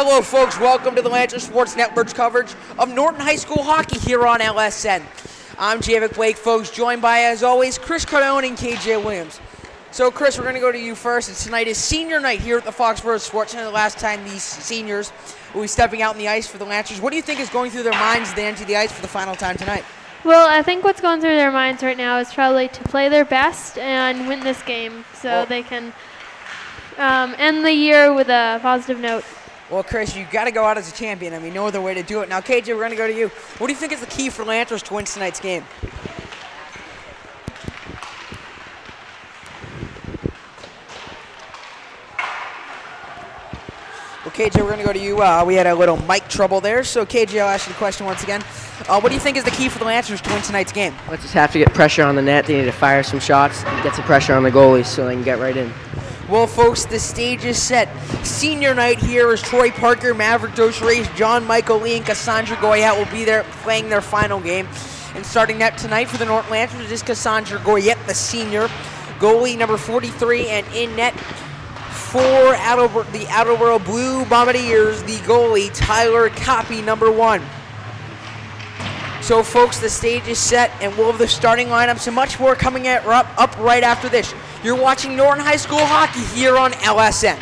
Hello folks, welcome to the Lancers Sports Network's coverage of Norton High School hockey here on LSN. I'm Javic Blake, folks, joined by, as always, Chris Cardone and KJ Williams. So Chris, we're going to go to you first. Tonight is senior night here at the Foxborough Sports Center. The last time these seniors will be stepping out on the ice for the Lancers. What do you think is going through their minds as they enter the ice for the final time tonight? Well, I think what's going through their minds right now is probably to play their best and win this game so they can end the year with a positive note. Well, Chris, you've got to go out as a champion. I mean, no other way to do it. Now, KJ, we're going to go to you. What do you think is the key for Lancers to win tonight's game? Well, KJ, we're going to go to you. We had a little mic trouble there. So, KJ, I'll ask you the question once again. What do you think is the key for the Lancers to win tonight's game? Let's just have to get pressure on the net. They need to fire some shots and get some pressure on the goalies so they can get right in. Well, folks, the stage is set. Senior night here is Troy Parker, Maverick Docheray, John Michael Lee, and Cassandra Goyette will be there playing their final game. And starting net tonight for the Norton Lancers is Cassandra Goyette, the senior. Goalie number 43, and in net for the Attleboro Blue Bombardiers, the goalie, Tyler Copy, number 1. So, folks, the stage is set, and we'll have the starting lineups and much more coming up right after this. You're watching Norton High School hockey here on LSN.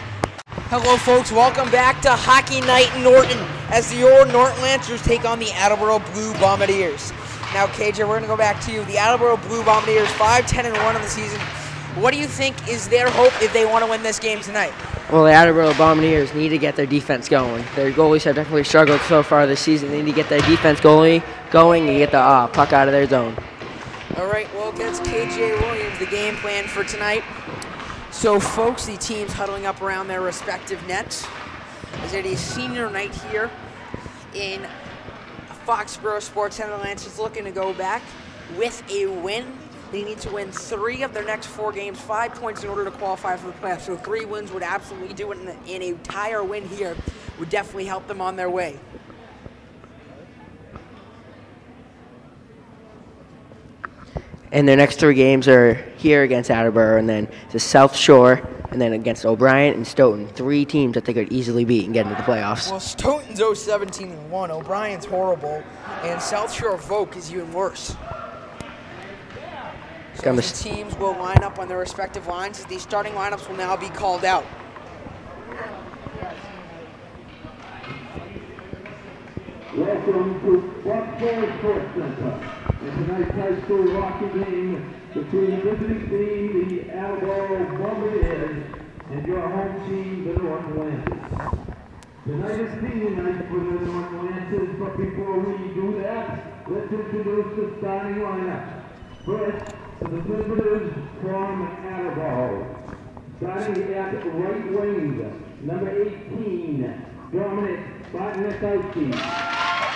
Hello, folks. Welcome back to Hockey Night in Norton as the old Norton Lancers take on the Attleboro Blue Bombardiers. Now, KJ, we're going to go back to you. The Attleboro Blue Bombardiers, 5-10-1 in the season. What do you think is their hope if they want to win this game tonight? Well, the Attleboro Bombardiers need to get their defense going. Their goalies have definitely struggled so far this season. They need to get their defense going and get the puck out of their zone. All right, well, against KJ Williams, the game plan for tonight. So, folks, the teams huddling up around their respective nets as it is senior night here in Foxborough Sports Center. Lancers looking to go back with a win. They need to win 3 of their next 4 games, 5 points in order to qualify for the playoffs. So 3 wins would absolutely do it, and an entire win here would definitely help them on their way. And their next 3 games are here against Attleboro, and then the South Shore, and then against O'Brien and Stoughton. 3 teams that they could easily beat and get into the playoffs. Well, Stoughton's 0-17-1, O'Brien's horrible, and South Shore Vogue is even worse. So the teams will line up on their respective lines. These starting lineups will now be called out. Welcome to Foxborough Sports Center. And tonight's high school hockey game between the visiting team, the Attleboro Bombardiers, and your home team, the Norton Lancers. Tonight is senior night for the Norton Lancers, but before we do that, let's introduce the starting lineup. First, the visitors from Attleboro. Starting at right wing, number 18, Dominic Bartnikowski.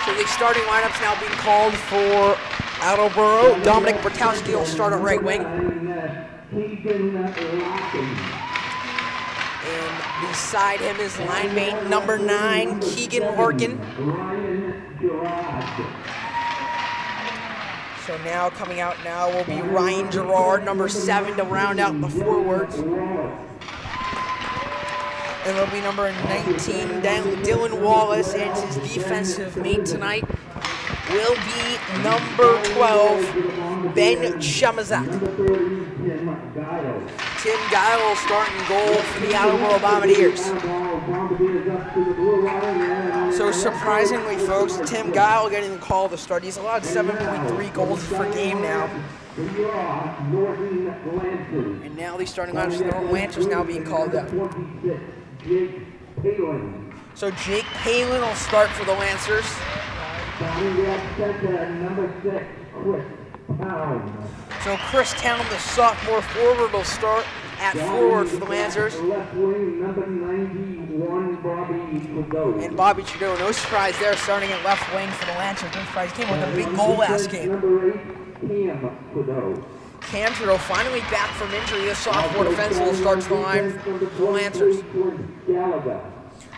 So the starting lineup's now being called for Attleboro. Dominic Bartowski will start at right wing. And beside him is line mate number 9, Keegan Larkin. So now coming out now will be Ryan Gerard, number 7, to round out the forwards. And it'll be number 19, Dylan Wallace, and his defensive mate tonight will be number 12, Ben Shumazak. Tim Guile starting goal for the Attleboro Bombardiers. So surprisingly, folks, Tim Guile getting the call to start. He's allowed 7.3 goals per game now. And now the starting lineup for the Norton Lancers now being called up. So Jake Palin will start for the Lancers. So Chris Town, the sophomore forward, will start at forward for the Lancers. And Bobby Trudeau, no surprise there, starting at left wing for the Lancers. No surprise, came with a big goal last game. Cam Trudeau finally back from injury. The sophomore defenseman starts the line for the Lancers.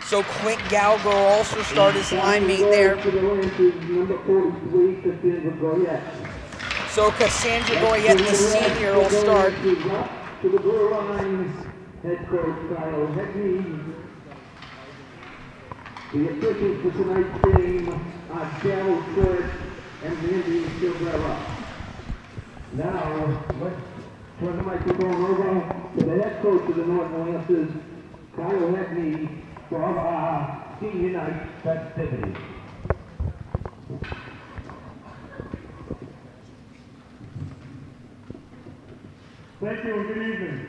So Quint Gallagher will also start his line mate there. So Cassandra Goyette, the senior, will start. The officials for tonight's game are Darryl Stewart and the Indian Silvera. Now, let's turn the microphone over to the head coach of the Norton Lancers, Kyle Hackney, for our senior night festivities. Thank you and good evening.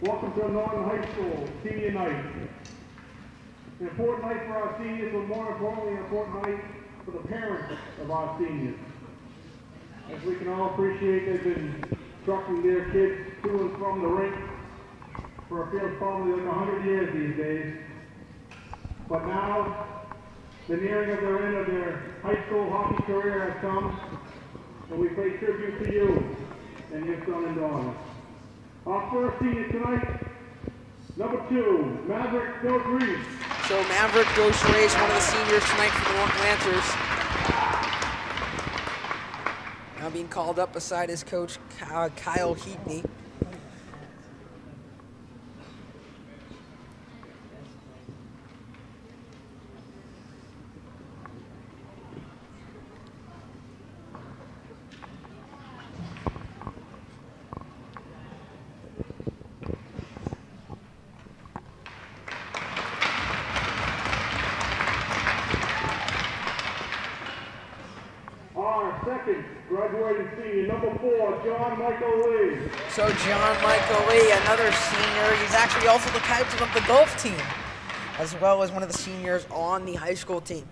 Welcome to Norton High School Senior Night. An important night for our seniors, but more importantly, an important night for the parents of our seniors. As we can all appreciate, they've been trucking their kids to and from the rink for it feels probably like 100 years these days. But now, the nearing of their end of their high school hockey career has come, and we pay tribute to you and your son and daughter. Our first senior tonight, number 2, Maverick Gilgrease. So Maverick Gilgrease, one of the seniors tonight for the Norton Lancers. Now being called up beside his coach, Kyle Heatney. Second graduated senior, number 4, John Michael Lee. So John Michael Lee, another senior. He's actually also the captain of the golf team, as well as one of the seniors on the high school team.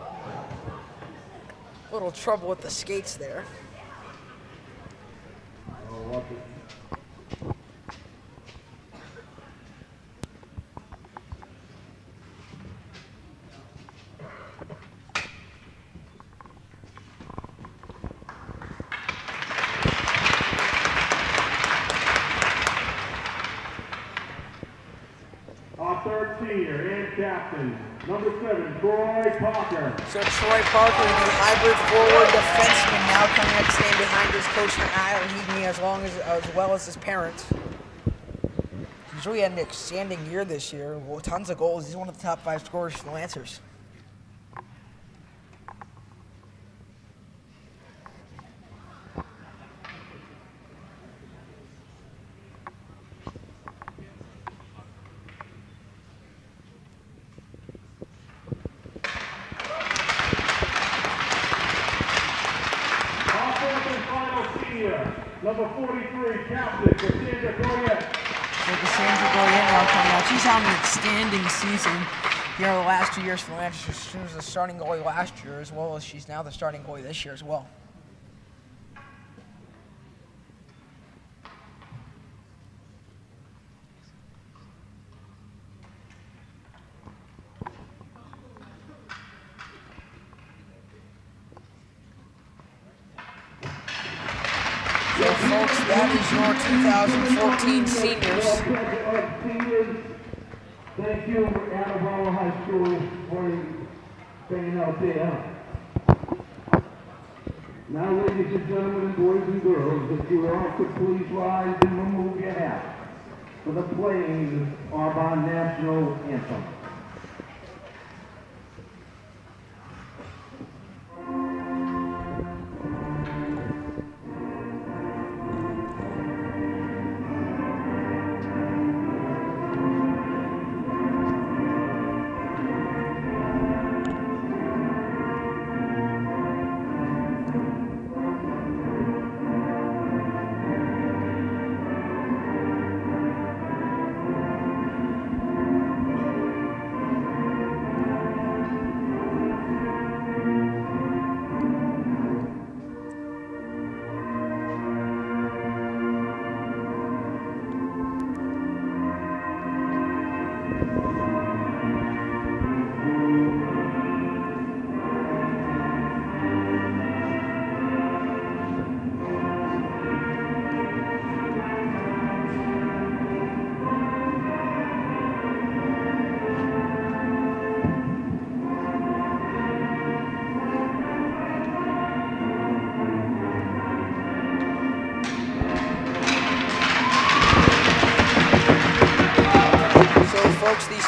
A little trouble with the skates there. Third senior and captain, number 7, Troy Parker. So Troy Parker, the hybrid forward defenseman, now coming up staying behind his coach Kyle Heatney as well as his parents. He's really had an outstanding year this year. Well, tons of goals. He's one of the top 5 scorers for the Lancers. Number 43, captain, Cassandra Goyette. So Cassandra Goyette now coming out. She's having an outstanding season here in the last 2 years for the Lancers. She was the starting goalie last year, as well as she's now the starting goalie this year as well. So folks, that is your 2014 seniors. Thank you, Attleboro High School, for being out there. Now, ladies and gentlemen, boys and girls, if you all could please rise and remove your hats for the playing of our national anthem.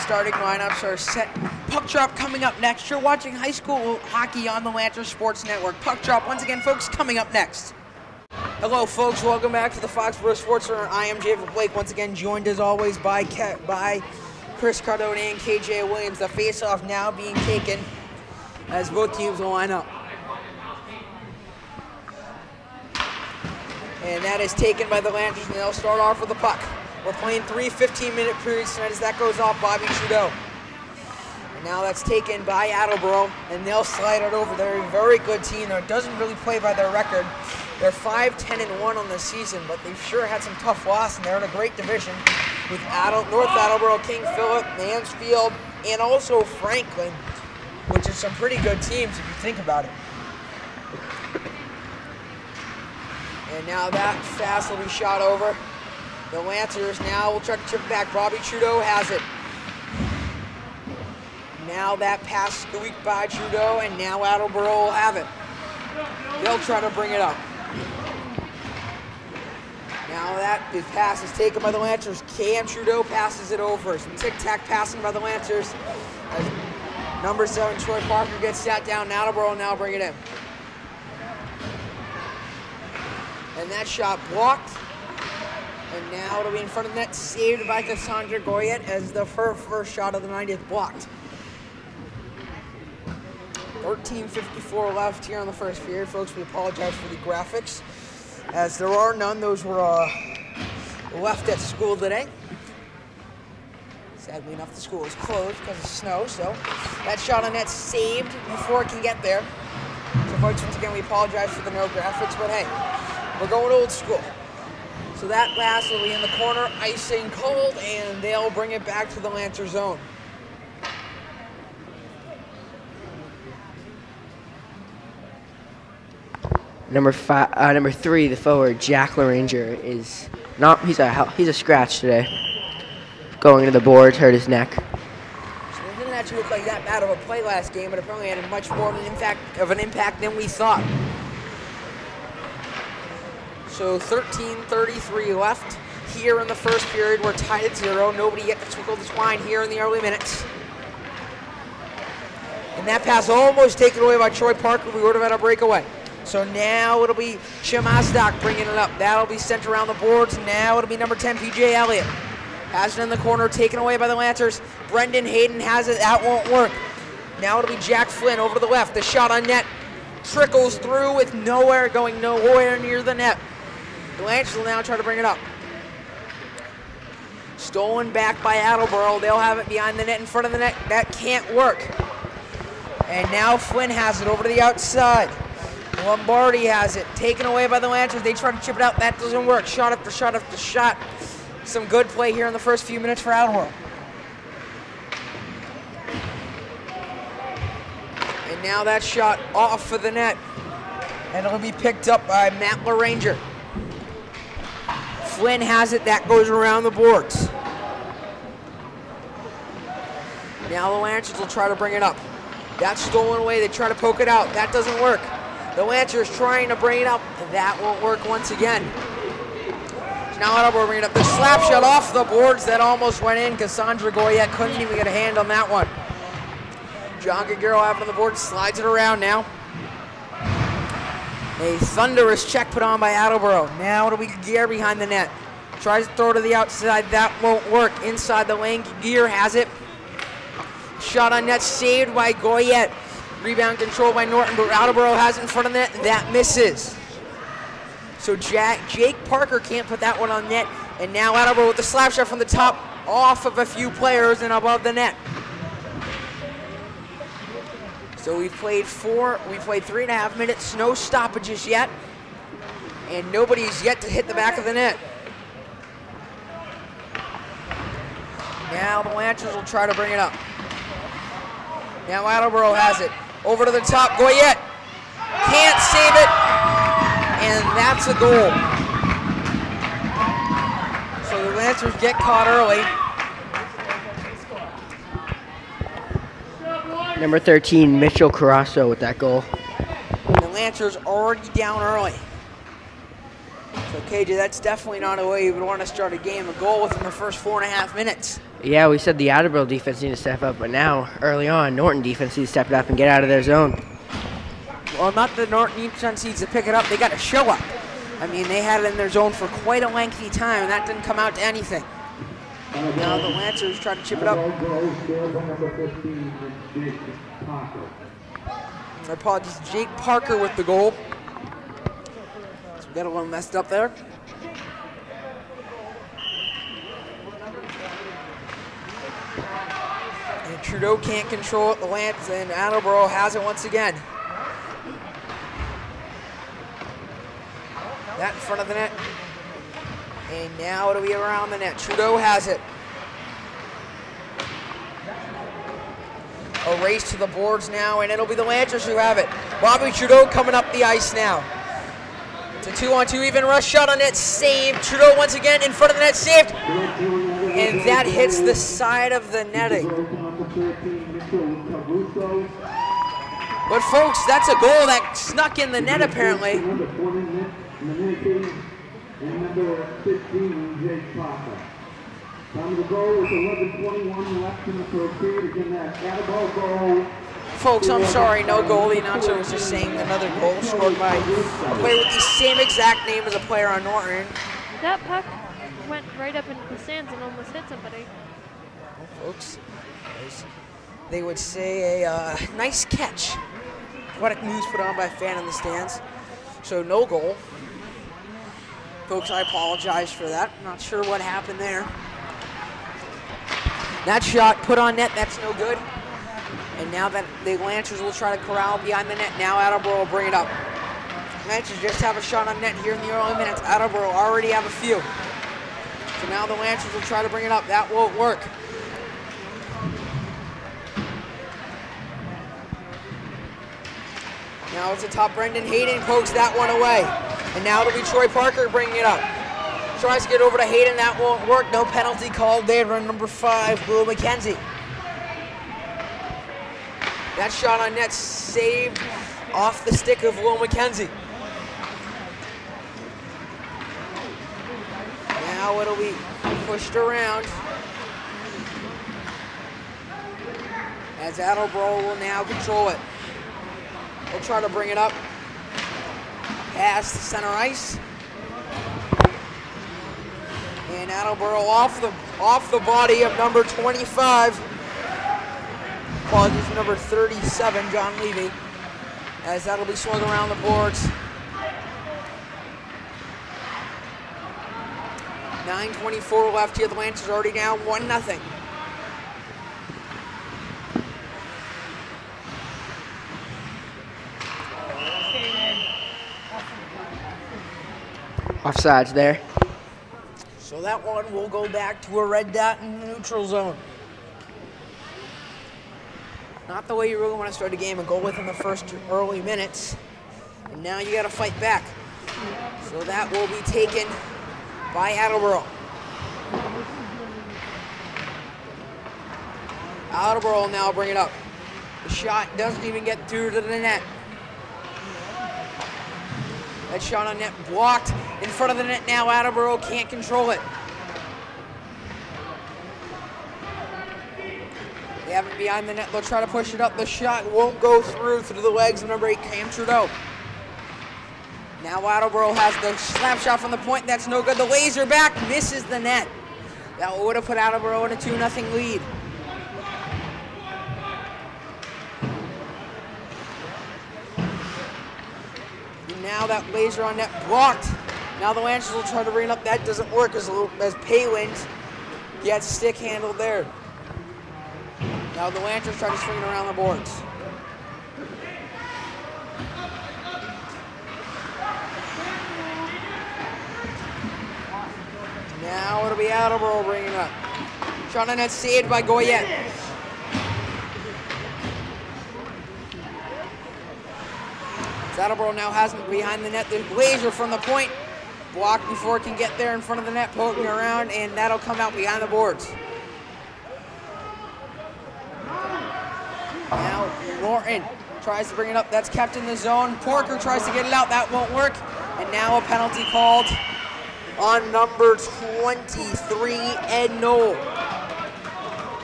starting lineups are set. Puck drop coming up next. You're watching high school hockey on the Lancer Sports Network. Puck drop once again, folks, coming up next. Hello, folks. Welcome back to the Foxborough Sports Center. I am Jacob Blake, once again joined as always by Chris Cardone and KJ Williams. The face-off now being taken as both teams will line up. And that is taken by the Lancers, and they'll start off with the puck. We're playing 3 15-minute periods tonight. As that goes off, Bobby Trudeau. And now that's taken by Attleboro, and they'll slide it over. They're a very good team that doesn't really play by their record. They're 5-10-1 on the season, but they've sure had some tough losses, and they're in a great division with North Attleboro, King Philip, Mansfield, and also Franklin, which is some pretty good teams if you think about it. And now that pass will be shot over. The Lancers now will try to chip back. Bobby Trudeau has it. Now that pass squeaked by Trudeau, and now Attleboro will have it. They'll try to bring it up. Now that pass is taken by the Lancers. Cam Trudeau passes it over. Some tic-tac passing by the Lancers. As number 7, Troy Parker, gets sat down. Attleboro will now bring it in. And that shot blocked. And now it'll be in front of the net, saved by Cassandra Goyette as the first shot of the night is blocked. 13:54 left here on the first period. Folks, we apologize for the graphics, as there are none. Those were left at school today. Sadly enough, the school is closed because of snow, so that shot on net saved before it can get there. So folks, once again, we apologize for the no graphics, but hey, we're going old school. So that pass will be in the corner, icing cold, and they'll bring it back to the Lancer zone. Number 3, the forward, Jack LaRanger, is not. He's a scratch today. Going to the boards, hurt his neck. So it didn't actually look like that bad of a play last game, but apparently had much more of an impact than we thought. So 13:33 left here in the first period. We're tied at 0. Nobody yet to twinkle the twine here in the early minutes. And that pass almost taken away by Troy Parker. We would have had a breakaway. So now it'll be Shemazdak bringing it up. That'll be sent around the boards. Now it'll be number 10, PJ Elliott. Has it in the corner, taken away by the Lancers. Brendan Hayden has it. That won't work. Now it'll be Jack Flynn over to the left. The shot on net trickles through with going nowhere near the net. The Lancers will now try to bring it up. Stolen back by Attleboro. They'll have it behind the net, in front of the net. That can't work. And now Flynn has it over to the outside. Lombardi has it. Taken away by the Lancers. They try to chip it out. That doesn't work. Shot after shot after shot. Some good play here in the first few minutes for Attleboro. And now that shot off of the net. And it'll be picked up by Matt LaRanger. Flynn has it. That goes around the boards. Now the Lancers will try to bring it up. That's stolen away. They try to poke it out. That doesn't work. The Lancers trying to bring it up. That won't work once again. Now Attleboro bring it up. The slap shot off the boards that almost went in. Cassandra Goyette couldn't even get a hand on that one. John Gagiro out on the board, slides it around now. A thunderous check put on by Attleboro. Now it'll be Gear behind the net. Tries to throw to the outside. That won't work. Inside the lane, Gear has it. Shot on net saved by Goyette. Rebound controlled by Norton, but Attleboro has it in front of the net. That misses. So Jake Parker can't put that one on net. And now Attleboro with the slap shot from the top, off of a few players and above the net. So we played 3.5 minutes, no stoppages yet, and nobody's yet to hit the back of the net. Now the Lancers will try to bring it up. Now Attleboro has it. Over to the top, Goyette. Can't save it, and that's a goal. So the Lancers get caught early. Number 13, Mitchell Carasso with that goal. The Lancers already down early. So, KJ, that's definitely not a way you would want to start a game. A goal within the first 4.5 minutes. Yeah, we said the Attleboro defense needed to step up, but now, early on, Norton defense needs to step it up and get out of their zone. Well, not the Norton defense needs to pick it up. They got to show up. I mean, they had it in their zone for quite a lengthy time, and that didn't come out to anything. Now the Lancers try to chip it up. My apologies, Jake Parker with the goal. So we got a little messed up there. And Trudeau can't control it. The Lance and Attleboro has it once again. That in front of the net. And now it'll be around the net. Trudeau has it. A race to the boards now, and it'll be the Lancers who have it. Bobby Trudeau coming up the ice now. It's a 2-on-2 even rush shot on net, saved. Trudeau once again in front of the net, saved. And that hits the side of the netting. But folks, that's a goal that snuck in the net apparently. Number 15, Jake Parker. Time to go with 11:21 left in the first period. Again, that Attleboro goal. Folks, I'm sorry, no goal. The announcer was just saying another goal scored by a player with the same exact name as a player on Norton. That puck went right up into the stands and almost hit somebody. Well, folks, as they would say, a nice catch. Poetic news put on by a fan in the stands. So no goal. Folks, I apologize for that. Not sure what happened there. That shot put on net, that's no good. And now that the Lancers will try to corral behind the net, now Attleboro will bring it up. Lancers just have a shot on net here in the early minutes. Attleboro already have a few. So now the Lancers will try to bring it up. That won't work. Now it's a top Brendan Hayden, pokes that one away. And now it'll be Troy Parker bringing it up. Tries to get over to Hayden, that won't work. No penalty called there on number 5, Will McKenzie. That shot on net saved off the stick of Will McKenzie. Now it'll be pushed around. As Attleboro will now control it. They'll try to bring it up. Past the center ice. And Attleboro off the body of number 25. Apologies for number 37, John Levy. As that'll be swung around the boards. 9:24 left here. The Lancers already down 1-0. Offsides there. So that one will go back to a red dot in the neutral zone. Not the way you really want to start a game, a goal within the first early minutes. And now you got to fight back. So that will be taken by Attleboro. Attleboro will now bring it up. The shot doesn't even get through to the net. That shot on net blocked in front of the net now. Attleboro can't control it. They have it behind the net. They'll try to push it up. The shot won't go through the legs of number 8, Cam Trudeau. Now Attleboro has the slap shot from the point. That's no good. The laser back misses the net. That would have put Attleboro in a 2-0 lead. Now that laser on net blocked. Now the Lancers will try to bring it up. That doesn't work as Palin gets stick handled there. Now the Lancers try to swing it around the boards. Now it'll be Attleboro bringing it up. Shot on net saved by Goyette. Attleboro now has it behind the net. The laser from the point. Blocked before it can get there in front of the net, poking around, and that'll come out behind the boards. Now Norton tries to bring it up. That's kept in the zone. Parker tries to get it out. That won't work. And now a penalty called on number 23, Ed Knoll.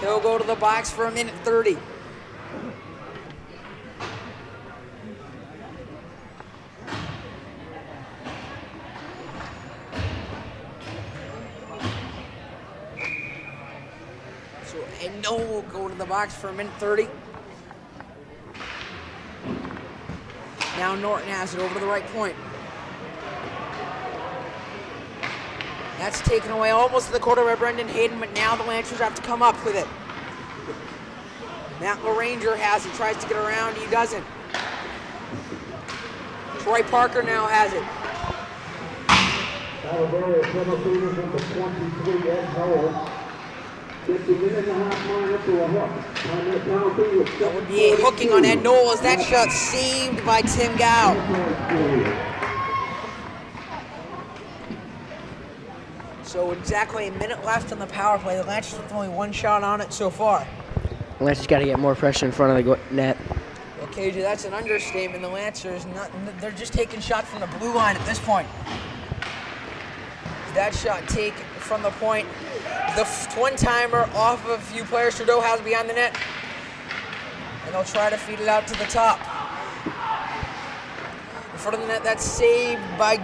He'll go to the box for 1:30. So Ed Knoll will go to the box for 1:30. Now Norton has it over to the right point. That's taken away almost to the quarter by Brendan Hayden, but now the Lancers have to come up with it. Matt LaRanger has it, tries to get around, he doesn't. Troy Parker now has it. Attleboro penalty number 23, Ed Knoll. 50-minute-and-a-half line up to a hook. On that penalty with That would be a hooking on Ed Knoll as that shot saved by Tim Gow. So exactly a minute left on the power play. The Lancers with only one shot on it so far. The Lancers got to get more pressure in front of the net. Well, KJ, that's an understatement. The Lancers, they're just taking shots from the blue line at this point. That shot taken from the point. The one-timer off of a few players Trudeau has behind the net. And they'll try to feed it out to the top. In front of the net, that's saved by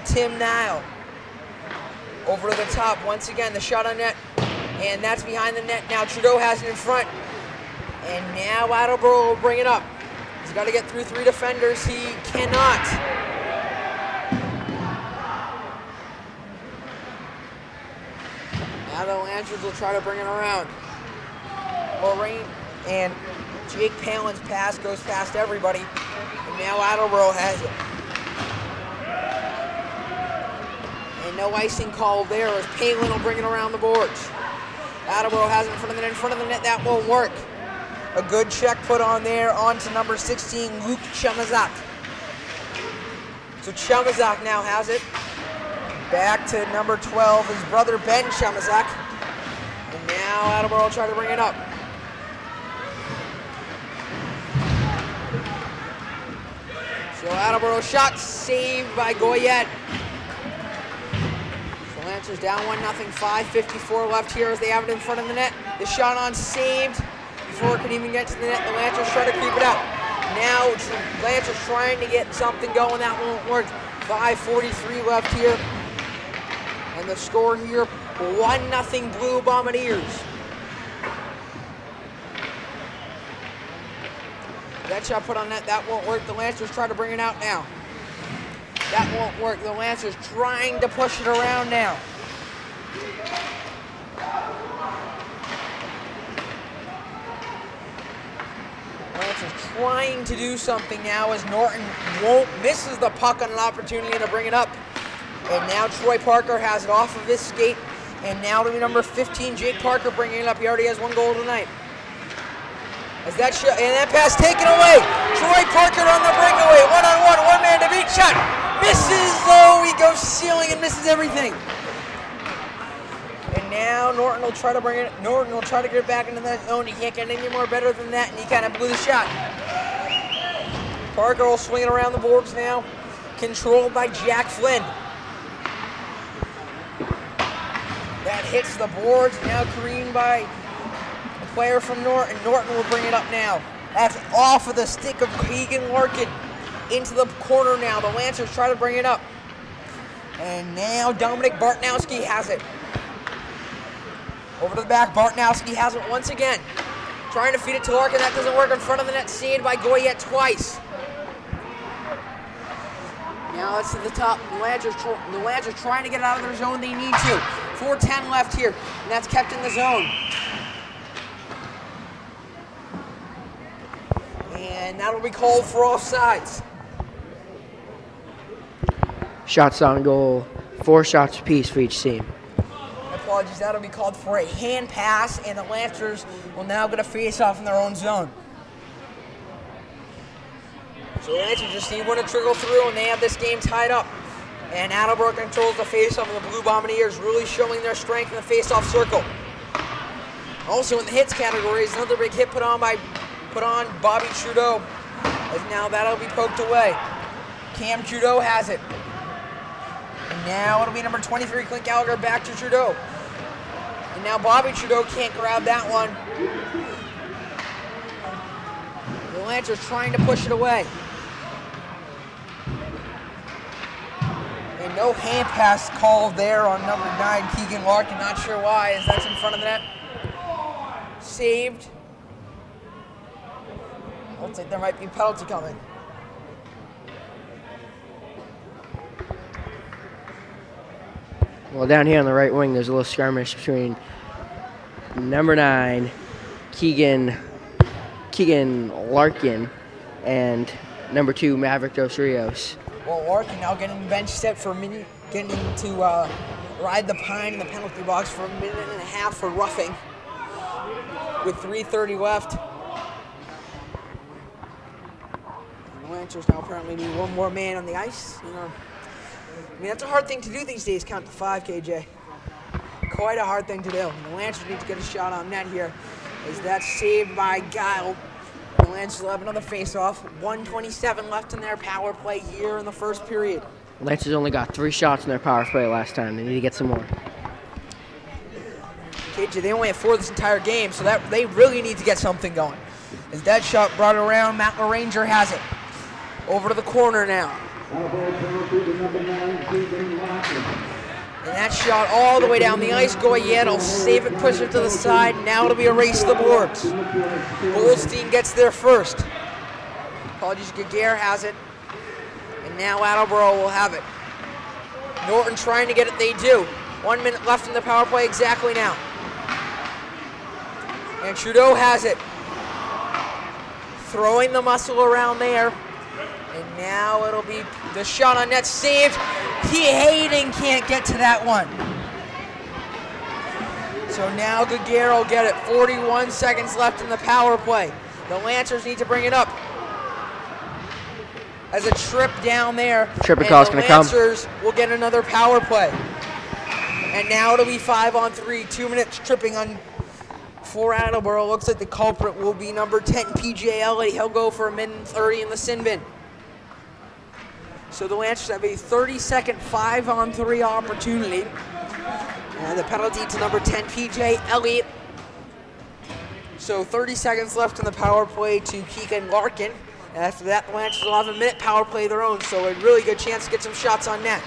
Tim Nile. Over to the top, once again, the shot on net. And that's behind the net. Now Trudeau has it in front. And now Attleboro will bring it up. He's got to get through 3 defenders. He cannot. Now the Lancers will try to bring it around. Lorraine and Jake Palin's pass goes past everybody. And now Attleboro has it. And no icing call there as Palin will bring it around the boards. Attleboro has it in front of the net, that won't work. A good check put on there onto number 16, Luke Chamazak. So Chamazak now has it. Back to number 12, his brother Ben Chamazak. And now Attleboro will try to bring it up. So Attleboro shot saved by Goyette. So Lancers down 1-0, 5:54 left here as they have it in front of the net. The shot on saved before it could even get to the net. The Lancers try to creep it out. Now Lancers trying to get something going, that won't work. 5:43 left here. And the score here, 1-0 Blue Bombardiers. That shot put on net, that won't work. The Lancers try to bring it out now. That won't work. The Lancers trying to push it around now. Lancers trying to do something now as Norton misses the puck on an opportunity to bring it up. And now Troy Parker has it off of his skate. And now to number 15, Jake Parker bringing it up. He already has 1 goal tonight. As that shot, and that pass taken away. Troy Parker on the breakaway. 1-on-1, 1 man to beat. Shot misses. Oh, he goes ceiling and misses everything. And now Norton will try to bring it. Norton will try to get it back into that zone. He can't get any more better than that, and he kind of blew the shot. Parker will swing it around the boards now, controlled by Jack Flynn. That hits the boards, now careened by a player from Norton. Norton will bring it up now. That's off of the stick of Keegan Larkin into the corner now. The Lancers try to bring it up. And now Dominic Bartnowski has it. Over to the back, Bartnowski has it once again. Trying to feed it to Larkin, that doesn't work in front of the net, saved by Goyette twice. Now it's to the top. The Lancers trying to get out of their zone. They need to. 4:10 left here, and that's kept in the zone. And that'll be called for offsides. Shots on goal, 4 shots apiece for each team. Apologies, that'll be called for a hand pass, and the Lancers will now get a face-off in their own zone. So the Lancers just need one to trickle through, and they have this game tied up. And Attleboro controls the face-off, and the Blue Bombardiers really showing their strength in the face-off circle. Also in the hits category is another big hit put on Bobby Trudeau. As now that'll be poked away. Cam Trudeau has it. And now it'll be number 23, Clint Gallagher, back to Trudeau. And now Bobby Trudeau can't grab that one. The Lancers trying to push it away. And no hand pass called there on number 9, Keegan Larkin. Not sure why, as that's in front of the net. Saved. Looks like there might be a penalty coming. Well, down here on the right wing, there's a little skirmish between number 9, Keegan Larkin, and number 2, Maverick Dos Rios. Well, Larkin now getting bench set for a minute, getting to ride the pine in the penalty box for a minute and a half for roughing with 3:30 left. And the Lancers now apparently need one more man on the ice. You know, I mean, that's a hard thing to do these days, count to 5, KJ. Quite a hard thing to do. And the Lancers need to get a shot on net here, as that's saved by Guile. The Lancers will have another face-off. 1:27 left in their power play here in the first period. Lancers only got 3 shots in their power play last time. They need to get some more. KJ, they only have 4 this entire game, so that they really need to get something going. As that shot brought around, Matt LaRanger has it. Over to the corner now. And that shot all the way down the ice. Goyette will save it, push it to the side. Now it'll be a race to the boards. Goldstein gets there first. Apologies, Gagare has it. And now Attleboro will have it. Norton trying to get it, they do. 1 minute left in the power play exactly now. And Trudeau has it. Throwing the muscle around there. And now it'll be the shot on net saved. Hayden can't get to that one. So now Gagare will get it. 41 seconds left in the power play. The Lancers need to bring it up. As a trip down there. Tripping call's going to come. The Lancers will get another power play. And now it'll be 5-on-3. 2 minutes tripping on for Attleboro. Looks like the culprit will be number 10, PJ Elliott. He'll go for a minute and 30 in the sin bin. So the Lancers have a 30-second 5-on-3 opportunity. And the penalty to number 10, PJ Elliott. So 30 seconds left in the power play to Keegan Larkin. And after that, the Lancers will have a minute power play of their own. So a really good chance to get some shots on net.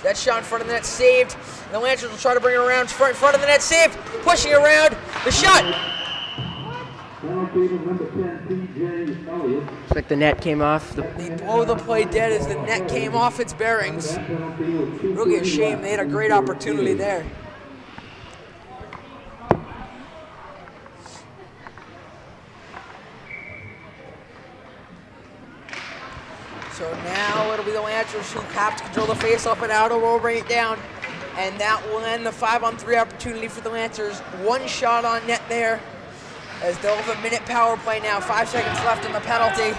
That shot in front of the net saved. The Lancers will try to bring it around in front of the net saved. Pushing around. The shot. Looks like the net came off. They blow the play dead as the net came off its bearings. Really a shame. They had a great opportunity there. So now it'll be the Lancers who have to control the face-off, and Attleboro will bring it down. And that will end the 5-on-3 opportunity for the Lancers. 1 shot on net there, as they'll have a minute power play now. 5 seconds left in the penalty. And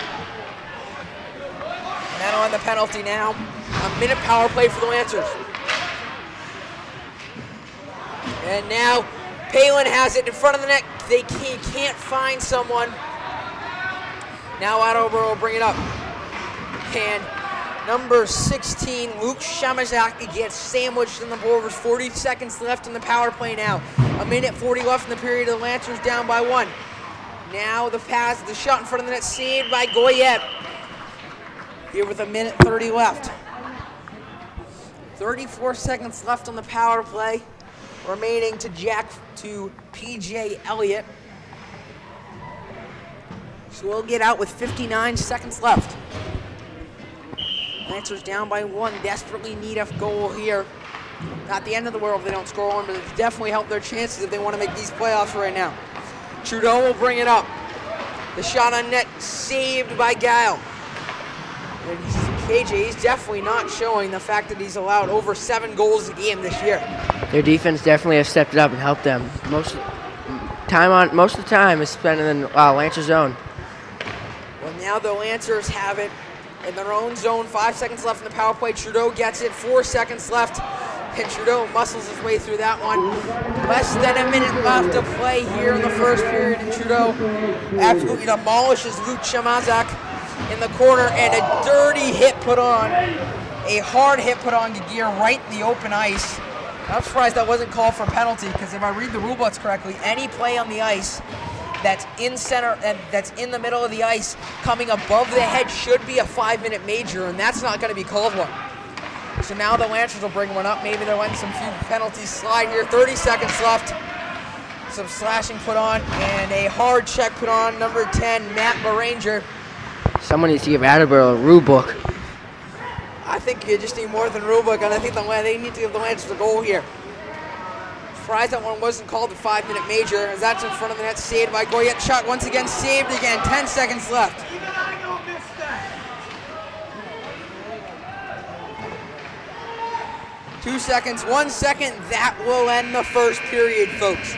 that'll end the penalty now. A minute power play for the Lancers. And now Palin has it in front of the net. They can't find someone. Now Attleboro will bring it up. And number 16, Luke Shamazaki, gets sandwiched in the borders. 40 seconds left in the power play now. A minute 40 left in the period. The Lancers down by 1. Now the pass, the shot in front of the net, saved by Goyette. Here with a minute 30 left. 34 seconds left on the power play. Remaining to PJ Elliott. So we'll get out with 59 seconds left. Lancers down by 1, desperately need a goal here. Not the end of the world if they don't score one, but it's definitely helped their chances if they want to make these playoffs right now. Trudeau will bring it up. The shot on net saved by Guile. And KJ, he's definitely not showing the fact that he's allowed over 7 goals a game this year. Their defense definitely has stepped it up and helped them. Most of the time is spent in the Lancer zone. Well, now the Lancers have it in their own zone. 5 seconds left in the power play. Trudeau gets it. 4 seconds left. And Trudeau muscles his way through that one. Less than a minute left to play here in the first period. And Trudeau absolutely demolishes Luke Shamazak. in the corner, and a dirty hit put on, a hard hit put on Gear right in the open ice. I'm surprised that wasn't called for penalty, because if I read the rule books correctly, any play on the ice that's in center and that's in the middle of the ice coming above the head should be a 5-minute major, and that's not going to be called one. So now the Lancers will bring one up. Maybe they're letting some few penalties slide here. 30 seconds left. Some slashing put on and a hard check put on number 10, Matt Beranger. Someone needs to give Attleboro a rule book. I think you just need more than rule book, and I think they need to give the Lancers a goal here. Surprised that one wasn't called a 5-minute major, as that's in front of the net, saved by Goyette. Shot once again, saved again. 10 seconds left. 2 seconds, 1 second. That will end the first period, folks.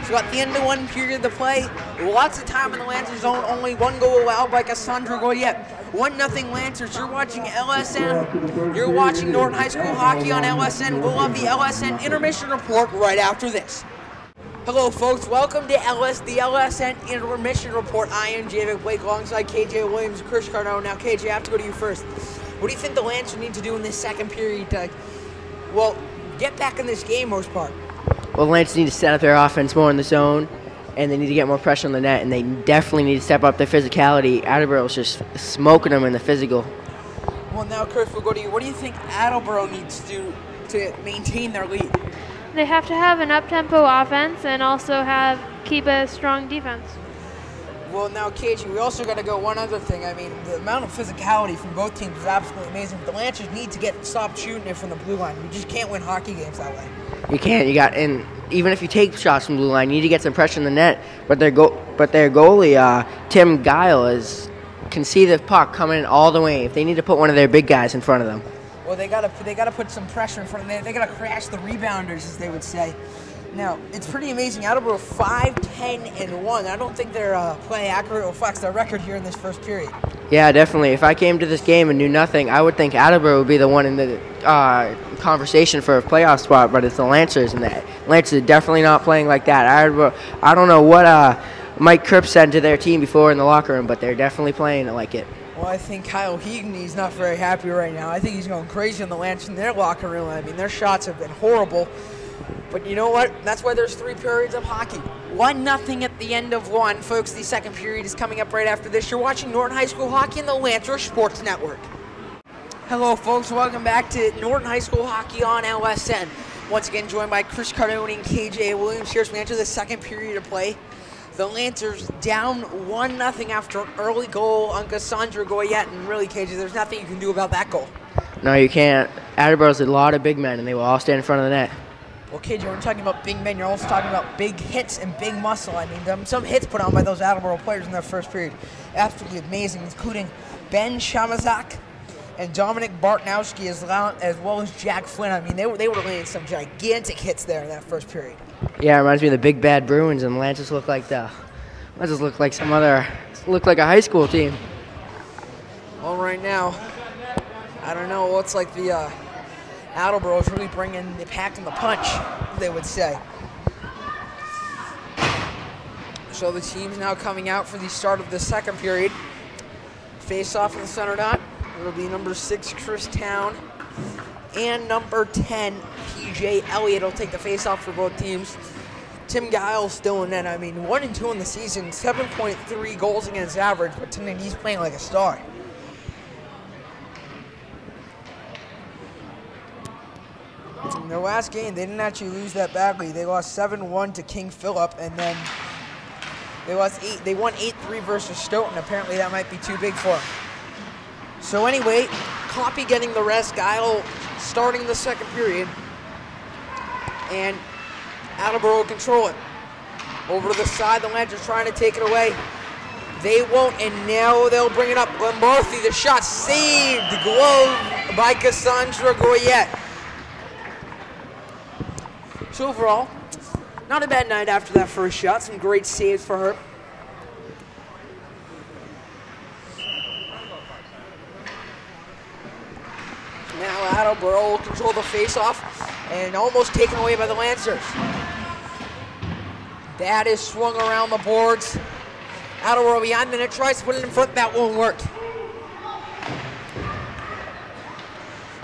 So at the end of one period to play, lots of time in the Lancers zone, only one goal allowed by Cassandra Goyette. 1-0 Lancers. You're watching LSN. You're watching Norton High School Hockey on LSN. We'll have the LSN intermission report right after this. Hello, folks. Welcome to the LSN intermission report. I am Javid Blake alongside KJ Williams and Chris Cardone. Now, KJ, I have to go to you first. What do you think the Lancers need to do in this second period to, well, get back in this game most part? Well, the Lancers need to set up their offense more in the zone, and they need to get more pressure on the net, and they definitely need to step up their physicality. Attleboro's just smoking them in the physical. Well, now, Chris, we'll go to you. What do you think Attleboro needs to do to maintain their lead? They have to have an up-tempo offense and also keep a strong defense. Well, now, KJ, we also got to go one other thing. I mean, the amount of physicality from both teams is absolutely amazing. But the Lancers need to stop shooting it from the blue line. We just can't win hockey games that way. You can't. And even if you take shots from blue line, you need to get some pressure in the net. But their goalie, Tim Guile, can see the puck coming in all the way. If they need to put one of their big guys in front of them. Well, they gotta put some pressure in front of them. They gotta crash the rebounders, as they would say. Now, it's pretty amazing. Attleboro 5-10-1. I don't think their play accurately reflects their record here in this first period. Yeah, definitely. If I came to this game and knew nothing, I would think Attleboro would be the one in the conversation for a playoff spot, but it's the Lancers, and the Lancers are definitely not playing like that. I don't know what Mike Kripp said to their team before in the locker room, but they're definitely playing it like it. Well, I think Kyle Heagney's not very happy right now. I think he's going crazy on the Lancers in their locker room. I mean, their shots have been horrible. But you know what? That's why there's 3 periods of hockey. 1-0 at the end of one. Folks, the second period is coming up right after this. You're watching Norton High School Hockey on the Lancers Sports Network. Hello, folks. Welcome back to Norton High School Hockey on LSN. Once again, joined by Chris Cardone and KJ Williams here as we enter the second period of play. The Lancers down 1-0 after an early goal on Cassandra Goyette. And really, KJ, there's nothing you can do about that goal. No, you can't. Attleboro's a lot of big men, and they will all stand in front of the net. Well, KJ, when you're talking about big men, you're also talking about big hits and big muscle. I mean, some hits put on by those Attleboro players in their first period. Absolutely amazing, including Ben Shamazak and Dominic Bartnowski as well as Jack Flynn. I mean, they were laying some gigantic hits there in that first period. Yeah, it reminds me of the Big Bad Bruins, and the Lancers look like a high school team. Well, right now, I don't know. It looks like the Attleboro is really bringing the pack and the punch, they would say. So the team's now coming out for the start of the second period. Face off in the center dot. It'll be number 6, Chris Town, and number 10, PJ Elliott will take the face off for both teams. Tim Guile still in net. I mean, 1-2 in the season, 7.3 goals against average, but tonight he's playing like a star. In their last game, they didn't actually lose that badly. They lost 7-1 to King Philip, and then they won 8-3 versus Stoughton. Apparently, that might be too big for them. So anyway, Coppy getting the rest. Guile starting the second period, and Attleboro will control it. Over to the side, the Lancers trying to take it away. They won't, and now they'll bring it up. Lambarthy, the shot saved. Glove by Cassandra Goyette. So overall, not a bad night after that first shot. Some great saves for her. Now Attleboro will control the face-off and almost taken away by the Lancers. That is swung around the boards. Attleboro behind the net, tries to put it in front. That won't work.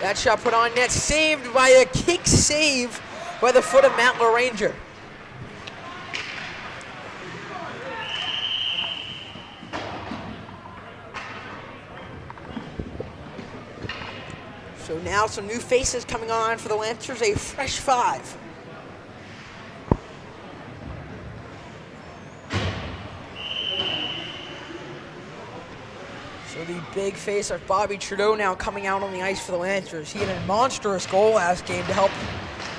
That shot put on net, saved by a kick save by the foot of Matt LaRanger. So now some new faces coming on for the Lancers, a fresh 5. So the big face of Bobby Trudeau now coming out on the ice for the Lancers. He had a monstrous goal last game to help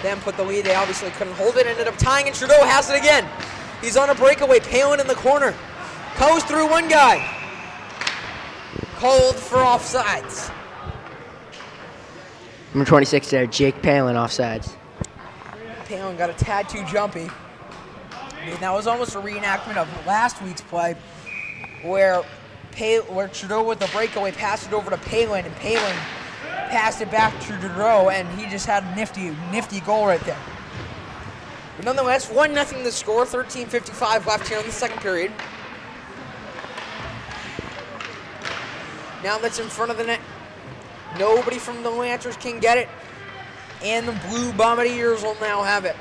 them put the lead. They obviously couldn't hold it, ended up tying, and Trudeau has it again. He's on a breakaway, Palin in the corner. Goes through one guy. Called for offsides. Number 26 there, Jake Palin, offsides. Palin got a tad too jumpy. I mean, that was almost a reenactment of last week's play where Trudeau with the breakaway passed it over to Palin, and Palin passed it back to Trudeau, and he just had a nifty goal right there. But nonetheless, 1-0 the score, 13:55 left here in the second period. Now that's in front of the net. Nobody from the Lancers can get it, and the Blue Bombardiers will now have it.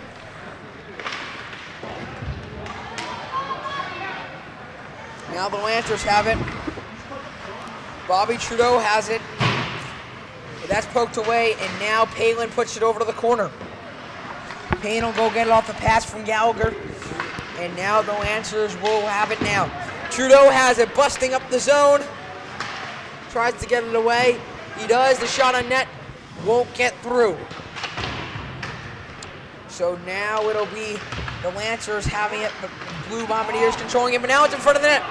Now the Lancers have it. Bobby Trudeau has it. But that's poked away, and now Palin puts it over to the corner. Palin will go get it off the pass from Gallagher, and now the Lancers will have it now. Trudeau has it, busting up the zone. Tries to get it away. He does. The shot on net won't get through. So now it'll be the Lancers having it, but Blue Bombardiers controlling it, but now it's in front of the net.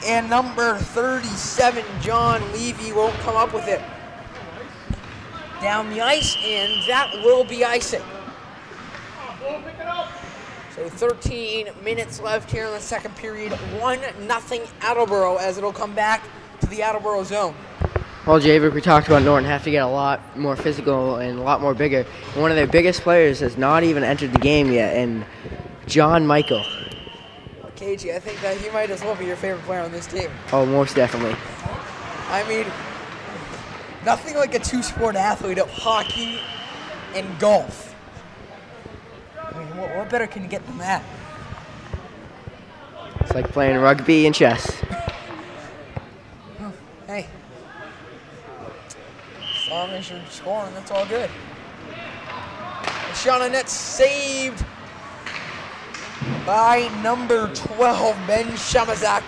And number 37, John Levy, won't come up with it. Down the ice, and that will be icing. So 13 minutes left here in the second period. 1-0 Attleboro, as it'll come back to the Attleboro zone. Well, Javik, we talked about Norton have to get a lot more physical and a lot more bigger. And one of their biggest players has not even entered the game yet, and John Michael. KG, I think that he might as well be your favorite player on this team. Oh, most definitely. I mean, nothing like a two-sport athlete of hockey and golf. I mean, what better can you get than that? It's like playing rugby and chess. Hey. As long as you're scoring, that's all good. The shot on net saved by number 12, Ben Shamazak.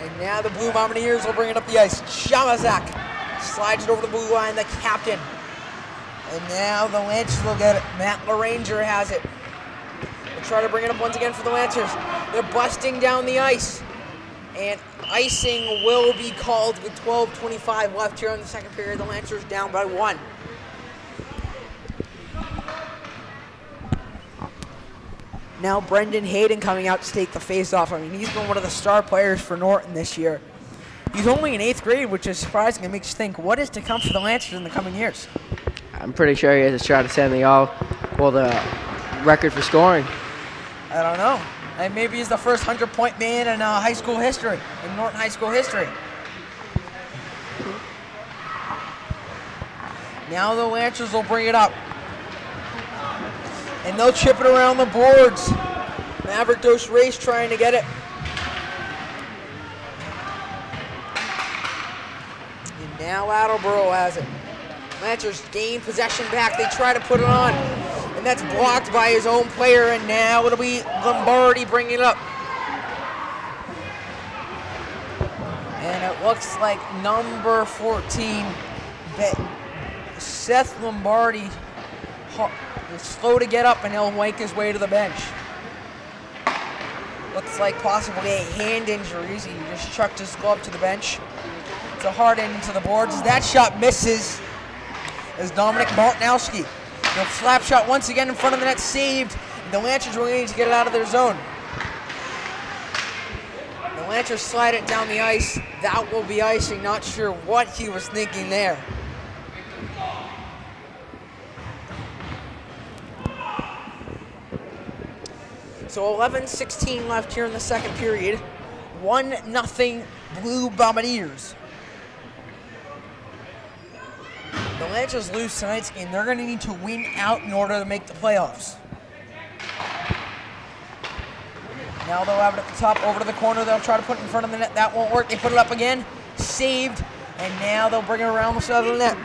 And now the Blue Bombardiers will bring it up the ice. Shamazak slides it over the blue line, the captain. And now the Lancers will get it. Matt LaRanger has it. They'll try to bring it up once again for the Lancers. They're busting down the ice. And icing will be called with 12:25 left here in the second period. The Lancers down by 1. Now Brendan Hayden coming out to take the face-off. I mean, he's been one of the star players for Norton this year. He's only in 8th grade, which is surprising. It makes you think, what is to come for the Lancers in the coming years? I'm pretty sure he has a shot to set the record for scoring. I don't know. And maybe he's the first 100-point man in high school history, in Norton high school history. Now the Lancers will bring it up. And they'll chip it around the boards. Maverick Dose Race trying to get it. And now Attleboro has it. Lancers gain possession back. They try to put it on. And that's blocked by his own player. And now it'll be Lombardi bringing it up. And it looks like number 14, Seth Lombardi, is slow to get up, and he'll make his way to the bench. Looks like possibly a hand injury. He just chucked his glove to the bench. It's a hard end into the boards. That shot misses as Dominic Martinowski. The slap shot once again in front of the net, saved. The Lancers will need to get it out of their zone. The Lancers slide it down the ice. That will be icing. Not sure what he was thinking there. So 11:16 left here in the second period. 1-0 Blue Bombardiers. Lancers lose tonight's game, they're going to need to win out in order to make the playoffs. Now they'll have it at the top, over to the corner. They'll try to put it in front of the net. That won't work. They put it up again. Saved. And now they'll bring it around the side of the net.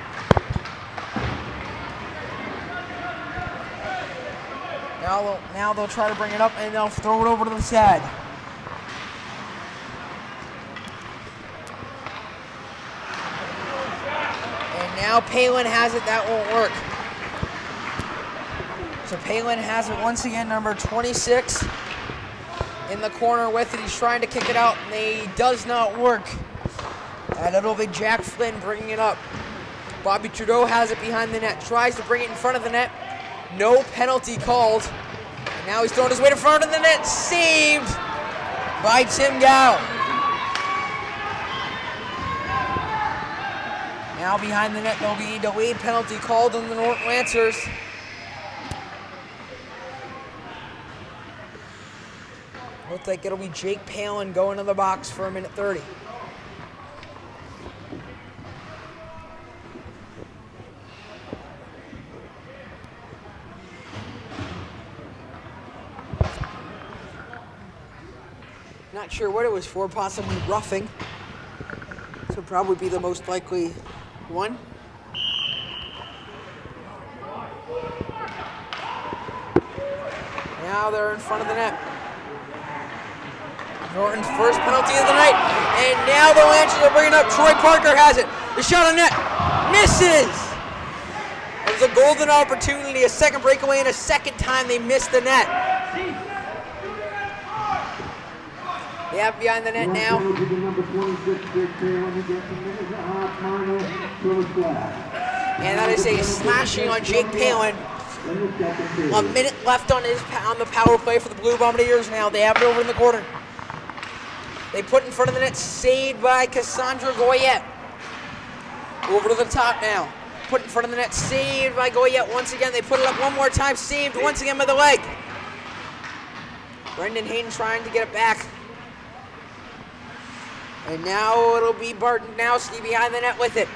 Now they'll try to bring it up and they'll throw it over to the side. And now Palin has it. That won't work. So Palin has it once again, number 26 in the corner with it. He's trying to kick it out and it does not work. And it'll be Jack Flynn bringing it up. Bobby Trudeau has it behind the net. Tries to bring it in front of the net. No penalty called. And now he's throwing his way to front of the net. Saved by Tim Gow. Now behind the net, there'll be a delayed penalty called on the Norton Lancers. Looks like it'll be Jake Palin going to the box for 1:30. Not sure what it was for, possibly roughing. This would probably be the most likely one. Now they're in front of the net. Norton's first penalty of the night. And now the Lancers are bringing up. Troy Parker has it. The shot on net. Misses! It was a golden opportunity, a second breakaway, and a second time they missed the net. They have behind the net now. And that is a slashing on Jake Palin. 1 minute left on the power play for the Blue Bombardiers now. They have it over in the corner. They put in front of the net, saved by Cassandra Goyette. Over to the top now. Put in front of the net, saved by Goyette once again. They put it up one more time, saved once again by the leg. Brendan Hayden trying to get it back. And now it'll be Bartnowski behind the net with it.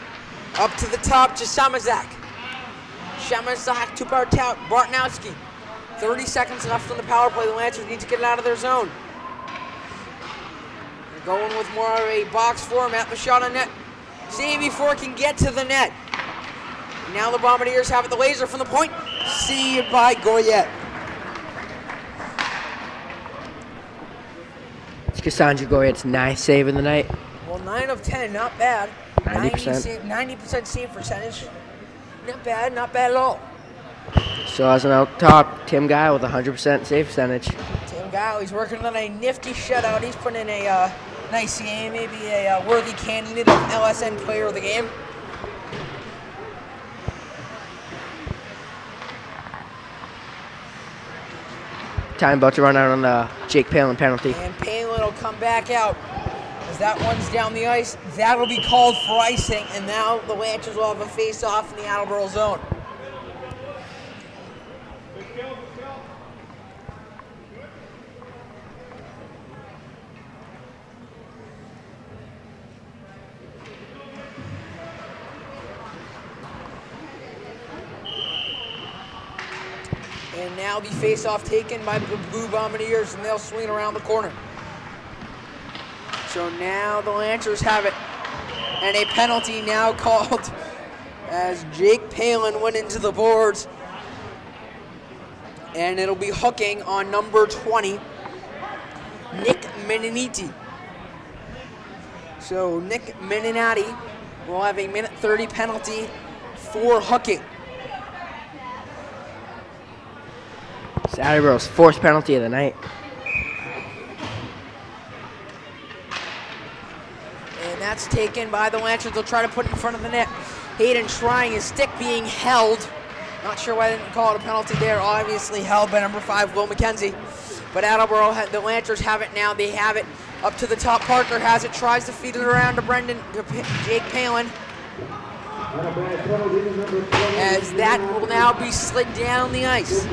Up to the top to Shamazak. Shamazak to Bartnowski. 30 seconds left on the power play. The Lancers need to get it out of their zone. They're going with more of a box format. The shot on net. Save before it can get to the net. Now the Bombardiers have it. The laser from the point. Saved by Goyette. Cassandra Goyette's ninth save of the night. Well, 9 of 10, not bad. 90%. 90% save percentage. Not bad, not bad at all. So as an out top, Tim Guy with 100% save percentage. Tim Guy, he's working on a nifty shutout. He's putting in a nice game, maybe a worthy candidate of LSN player of the game. Time about to run out on the Jake Palin penalty. And Palin will come back out. As that one's down the ice, that'll be called for icing, and now the Lancers will have a face-off in the Attleboro zone. And now the face-off taken by the Blue Bombardiers, and they'll swing around the corner. So now the Lancers have it. And a penalty now called as Jake Palin went into the boards. And it'll be hooking on number 20, Nick Meninati. So Nick Meninati will have a 1:30 penalty for hooking. It's Attleboro's fourth penalty of the night. And that's taken by the Lancers. They'll try to put it in front of the net. Hayden trying, his stick being held. Not sure why they didn't call it a penalty there. Obviously held by number 5, Will McKenzie. But Attleboro, the Lancers have it now. They have it up to the top. Parker has it, tries to feed it around to Jake Palin. As that will now be slid down the ice.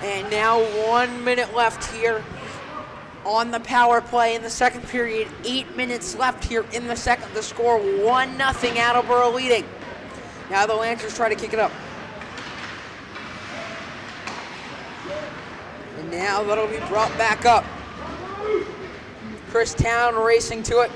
And now 1 minute left here on the power play in the second period. 8 minutes left here in the second. The score 1-0, Attleboro leading. Now the Lancers try to kick it up. And now that'll be brought back up. Chris Town racing to it.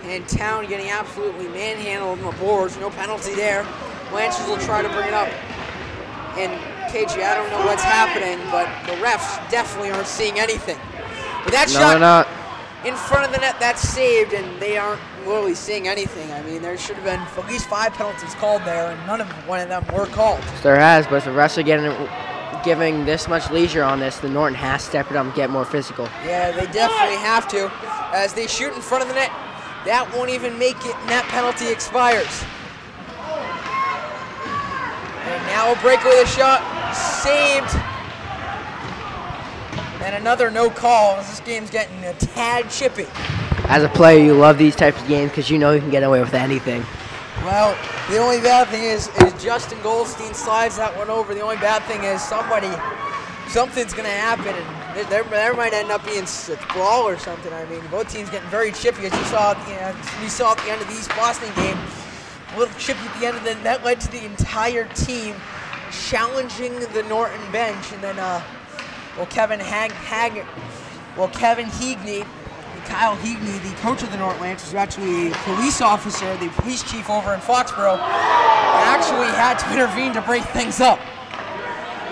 And Town getting absolutely manhandled on the boards. No penalty there. Lancers will try to bring it up. And KG, I don't know what's happening, but the refs definitely aren't seeing anything. But that shot in front of the net, that's saved, and they aren't really seeing anything. I mean, there should have been at least 5 penalties called there, and one of them were called. There has, but if the refs are giving this much leisure on this, the Norton has to step it up and get more physical. Yeah, they definitely have to. As they shoot in front of the net, that won't even make it, and that penalty expires. And now a breakaway shot, saved. And another no call as this game's getting a tad chippy. As a player, you love these types of games because you know you can get away with anything. Well, the only bad thing is Justin Goldstein slides that one over. The only bad thing is something's going to happen, and there might end up being a brawl or something. I mean, both teams getting very chippy, as we saw at the end of the East Boston game. A little chippy at the end of the, that led to the entire team challenging the Norton bench, and then Kevin Heagney, Kyle Heagney, the coach of the Norton Lancers, who's actually a police officer, the police chief over in Foxborough, actually had to intervene to break things up.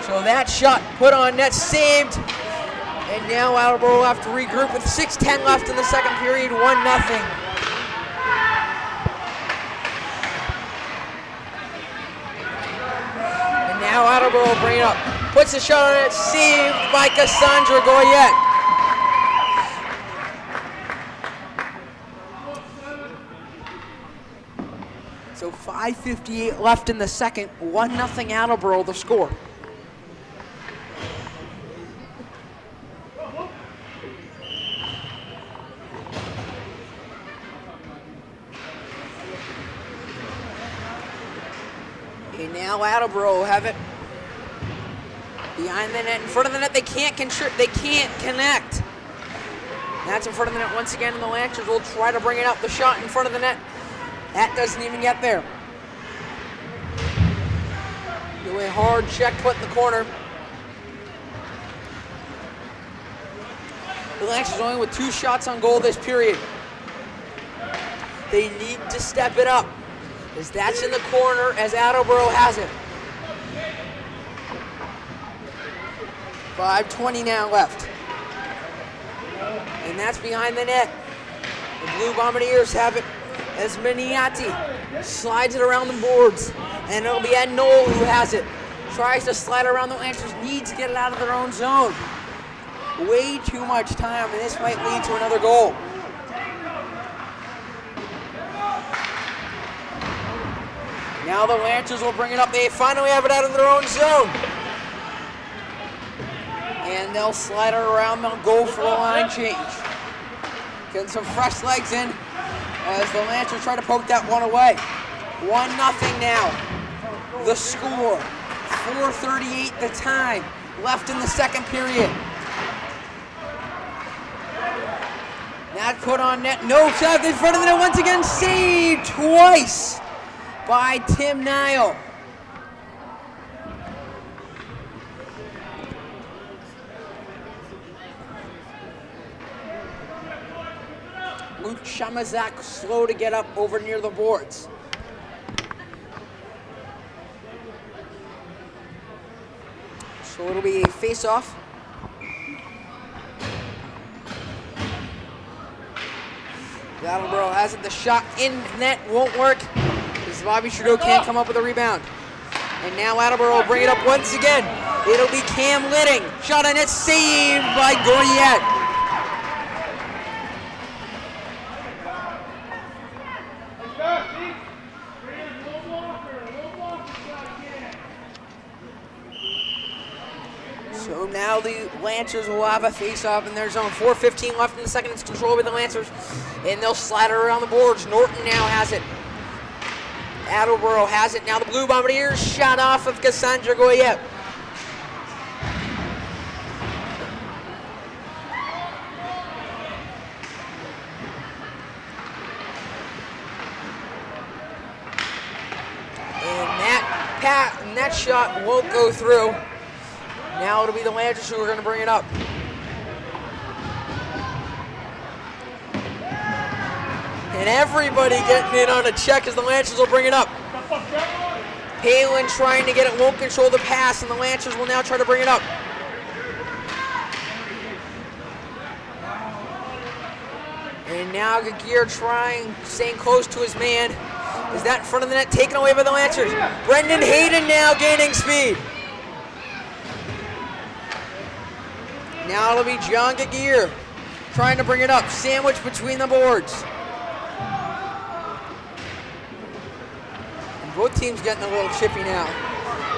So that shot put on net, saved, and now Attleboro will have to regroup with 6:10 left in the second period, 1-0. And now Attleboro will bring it up. Puts a shot on it, saved by Cassandra Goyette. So 5:58 left in the second, 1-0 Attleboro, the score. And now Attleboro will have it behind the net, in front of the net. They can't connect. That's in front of the net once again, and the Lancers will try to bring it up. The shot in front of the net. That doesn't even get there. Do a hard check put in the corner. The Lancers only with 2 shots on goal this period. They need to step it up, as that's in the corner as Attleboro has it. 5:20 now left. And that's behind the net. The Blue Bombardiers have it as Miniati slides it around the boards. And it'll be Ed Knoll who has it. Tries to slide around. The Lancers need to get it out of their own zone. Way too much time, and this might lead to another goal. Now the Lancers will bring it up. They finally have it out of their own zone. And they'll slide it around. They'll go for a line change. Getting some fresh legs in as the Lancers try to poke that one away. 1-0 now. The score. 4:38 the time left in the second period. That put on net. No shot in front of the net once again. Saved twice by Tim Nile. Luke Shamazak slow to get up over near the boards. So it'll be a face-off. Attleboro has it. The shot in net won't work because Bobby Trudeau can't come up with a rebound. And now Attleboro will bring it up once again. It'll be Cam Litting. Shot on it, saved by Goyette. So now the Lancers will have a face-off in their zone. 4:15 left in the second. It's controlled by the Lancers. And they'll slide it around the boards. Norton now has it. Attleboro has it. Now the Blue Bombardiers shot off of Cassandra Goyette. And that shot won't go through. Now it'll be the Lancers who are going to bring it up. And everybody getting in on a check as the Lancers will bring it up. Palin trying to get it, won't control the pass, and the Lancers will now try to bring it up. And now Gagir staying close to his man. Is that in front of the net, taken away by the Lancers? Brendan Hayden now gaining speed. Now it'll be John Gagir trying to bring it up, sandwiched between the boards. And both teams getting a little chippy now.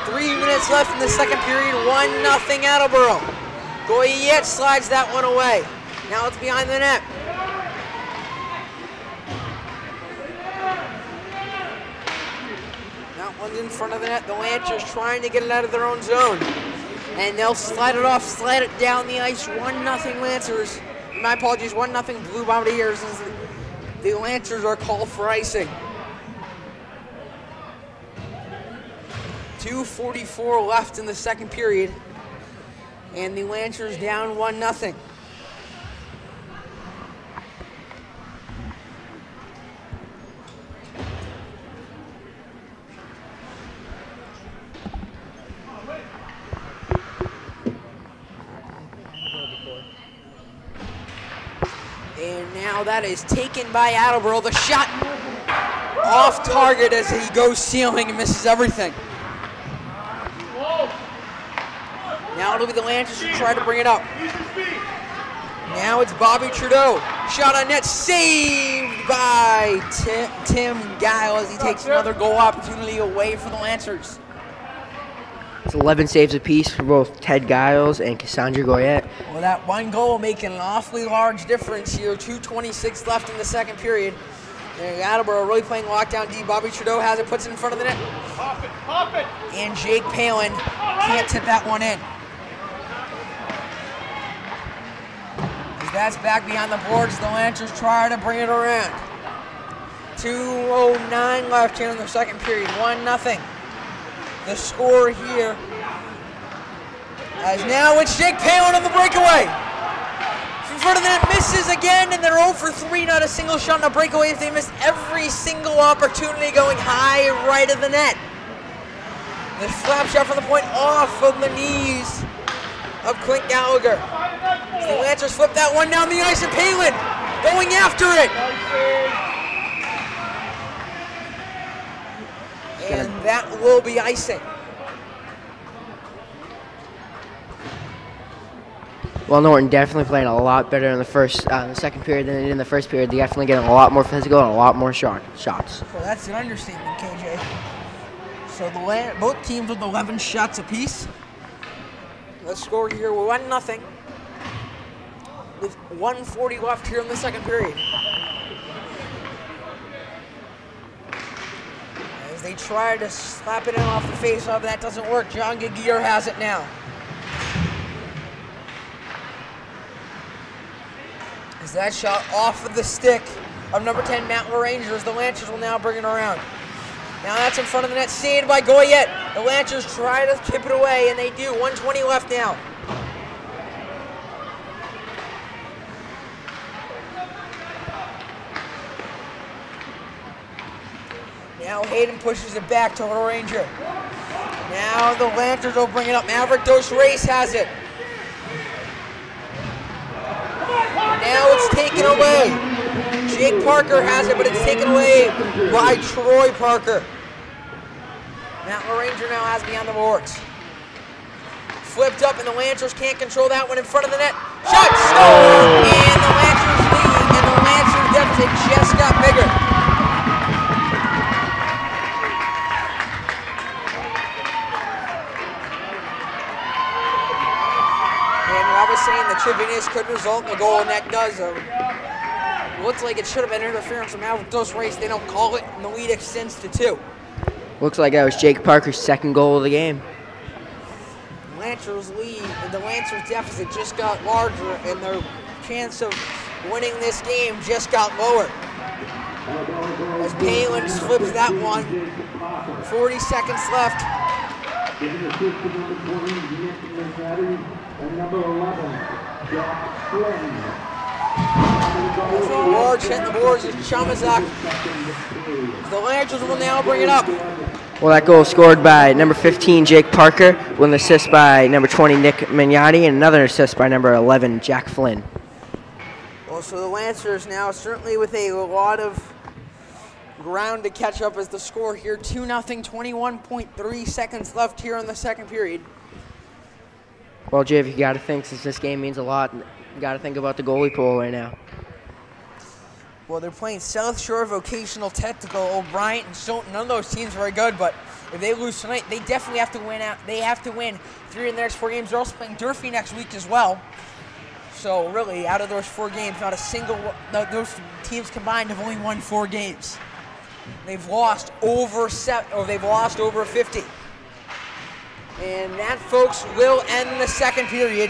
3 minutes left in the second period, 1-0 Attleboro. Goyette slides that one away. Now it's behind the net. One's in front of the net. The Lancers trying to get it out of their own zone. And they'll slide it off, slide it down the ice. 1-0 Lancers. My apologies, 1-0 Blue Bombardiers as the Lancers are called for icing. 2:44 left in the second period. And the Lancers down 1-0. And now that is taken by Attleboro. The shot off target as he goes ceiling and misses everything. Now it'll be the Lancers who try to bring it up. Now it's Bobby Trudeau. Shot on net, saved by Tim Guile as he takes another goal opportunity away for the Lancers. It's 11 saves apiece for both Ted Giles and Cassandra Goyette. Well, that one goal making an awfully large difference here. 2:26 left in the second period. And Attleboro really playing lockdown D. Bobby Trudeau has it, puts it in front of the net. Pop it. And Jake Palin can't tip that one in. As that's back behind the boards, the Lancers try to bring it around. 2:09 left here in the second period. 1-0. The score here, as now it's Jake Palin on the breakaway. In front of that, misses again, and they're 0 for 3, not a single shot on a breakaway. They missed every single opportunity going high right of the net. The slap shot from the point off of the knees of Clint Gallagher. So the Lancers flip that one down the ice, and Palin going after it. And that will be icing. Well, Norton definitely playing a lot better in the second period than they did in the first period. They're definitely getting a lot more physical and a lot more shots. Well, that's an understatement, KJ. So both teams with 11 shots apiece. The score here, 1-0. With 1:40 left here in the second period. As they try to slap it in off the face-off, that doesn't work. John Gagir has it now. As that shot off of the stick of number 10, Matt LaRanger, the Lancers will now bring it around. Now that's in front of the net, saved by Goyette. The Lancers try to chip it away, and they do. 1:20 left now. Now Hayden pushes it back to LaRanger. Now the Lancers will bring it up. Maverick Dos Reis has it. Now it's taken away. Jake Parker has it, but it's taken away by Troy Parker. Matt LaRanger now has beyond the boards. Flipped up, and the Lancers can't control that one in front of the net. Shot stolen, and the Lancers lead, and the Lancers deficit just got bigger. Saying the chippiness could result in a goal, and that does. Looks like it should have been interference from Maverick Dos Reis. They don't call it, and the lead extends to 2. Looks like that was Jake Parker's second goal of the game. Lancers lead, and the Lancers deficit just got larger, and their chance of winning this game just got lower. As Palin flips that one, 40 seconds left. Giving the assist to number 20, and number 11, Jack Flynn. Large hitting the boards is Chamazak. The Lancers will now bring it up. Well, that goal scored by number 15, Jake Parker, with an assist by number 20, Nick Mignotti, and another assist by number 11, Jack Flynn. Well, so the Lancers now certainly with a lot of ground to catch up as the score here, 2-0, 21.3 seconds left here in the second period. Well, Jiv, you got to think, since this game means a lot, you got to think about the goalie pool right now. Well, they're playing South Shore Vocational Technical, O'Brien and Stoughton. None of those teams are very good, but if they lose tonight, they definitely have to win out. They have to win 3 of the next 4 games. They're also playing Durfee next week as well. So really, out of those 4 games, not a single those teams combined have only won 4 games. They've lost over 50. And that, folks, will end the second period,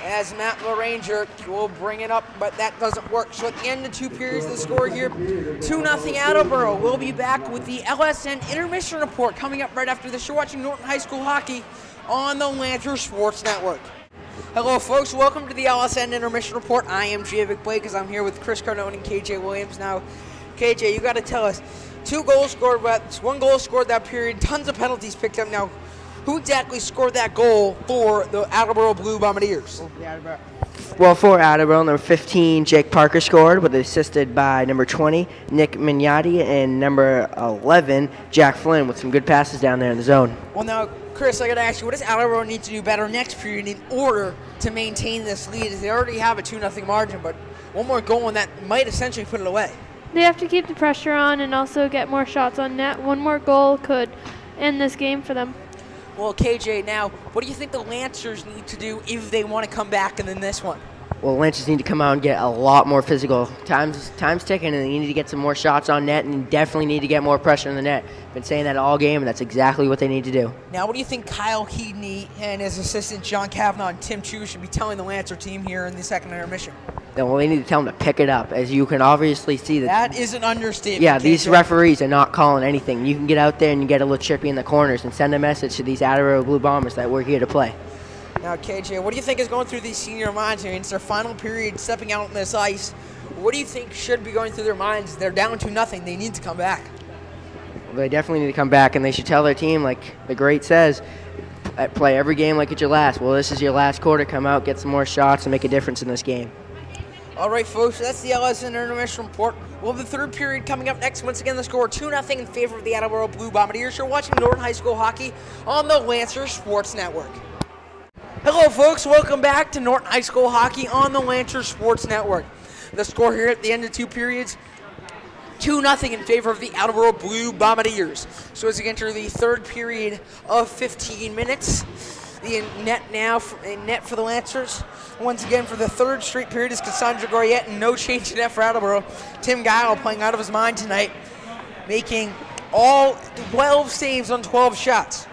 as Matt LaRanger will bring it up, but that doesn't work. So at the end of 2 periods, the score here, 2-0 Attleboro. We'll be back with the LSN intermission report coming up right after this. You're watching Norton High School hockey on the Lancers Sports Network. Hello, folks. Welcome to the LSN intermission report. I am Javic Blake, as I'm here with Chris Cardone and KJ Williams. Now, KJ, you got to tell us, 1 goal scored that period, tons of penalties picked up. Now, who exactly scored that goal for the Attleboro Blue Bombardiers? Well, for Attleboro, number 15, Jake Parker scored, with assisted by number 20, Nick Mignotti, and number 11, Jack Flynn, with some good passes down there in the zone. Well, now, Chris, I got to ask you, what does Attleboro need to do better next period in order to maintain this lead? They already have a 2-0 margin, but one more goal and that might essentially put it away. They have to keep the pressure on and also get more shots on net. One more goal could end this game for them. Well, KJ, now, what do you think the Lancers need to do if they want to come back and then this one? Well, the Lancers need to come out and get a lot more physical. Time's ticking, and they need to get some more shots on net, and definitely need to get more pressure in the net. Been saying that all game, and that's exactly what they need to do. Now, what do you think Kyle Keedney and his assistant John Kavanaugh and Tim Chu should be telling the Lancer team here in the second intermission? Well, they need to tell them to pick it up, as you can obviously see. That is an understatement. Yeah, these referees are not calling anything. You can get out there and you get a little chippy in the corners and send a message to these Attleboro Blue Bombers that we're here to play. Now, KJ, what do you think is going through these senior minds here? It's their final period, stepping out on this ice. What do you think should be going through their minds? They're down 2-0. They need to come back. Well, they definitely need to come back, and they should tell their team, like the great says, play every game like it's your last. Well, this is your last quarter. Come out, get some more shots, and make a difference in this game. All right, folks, that's the LSN intermission report. We'll have the third period coming up next. Once again, the score 2-0 in favor of the Attleboro Blue Bombardiers. You're watching Norton High School hockey on the Lancers Sports Network. Hello, folks. Welcome back to Norton High School hockey on the Lancers Sports Network. The score here at the end of 2 periods, 2-0 in favor of the Attleboro Blue Bombardiers. So as we enter the third period of 15 minutes, the net for the Lancers. Once again, for the third straight period is Cassandra Goyette, and no change in net for Attleboro. Tim Guile playing out of his mind tonight, making all 12 saves on 12 shots.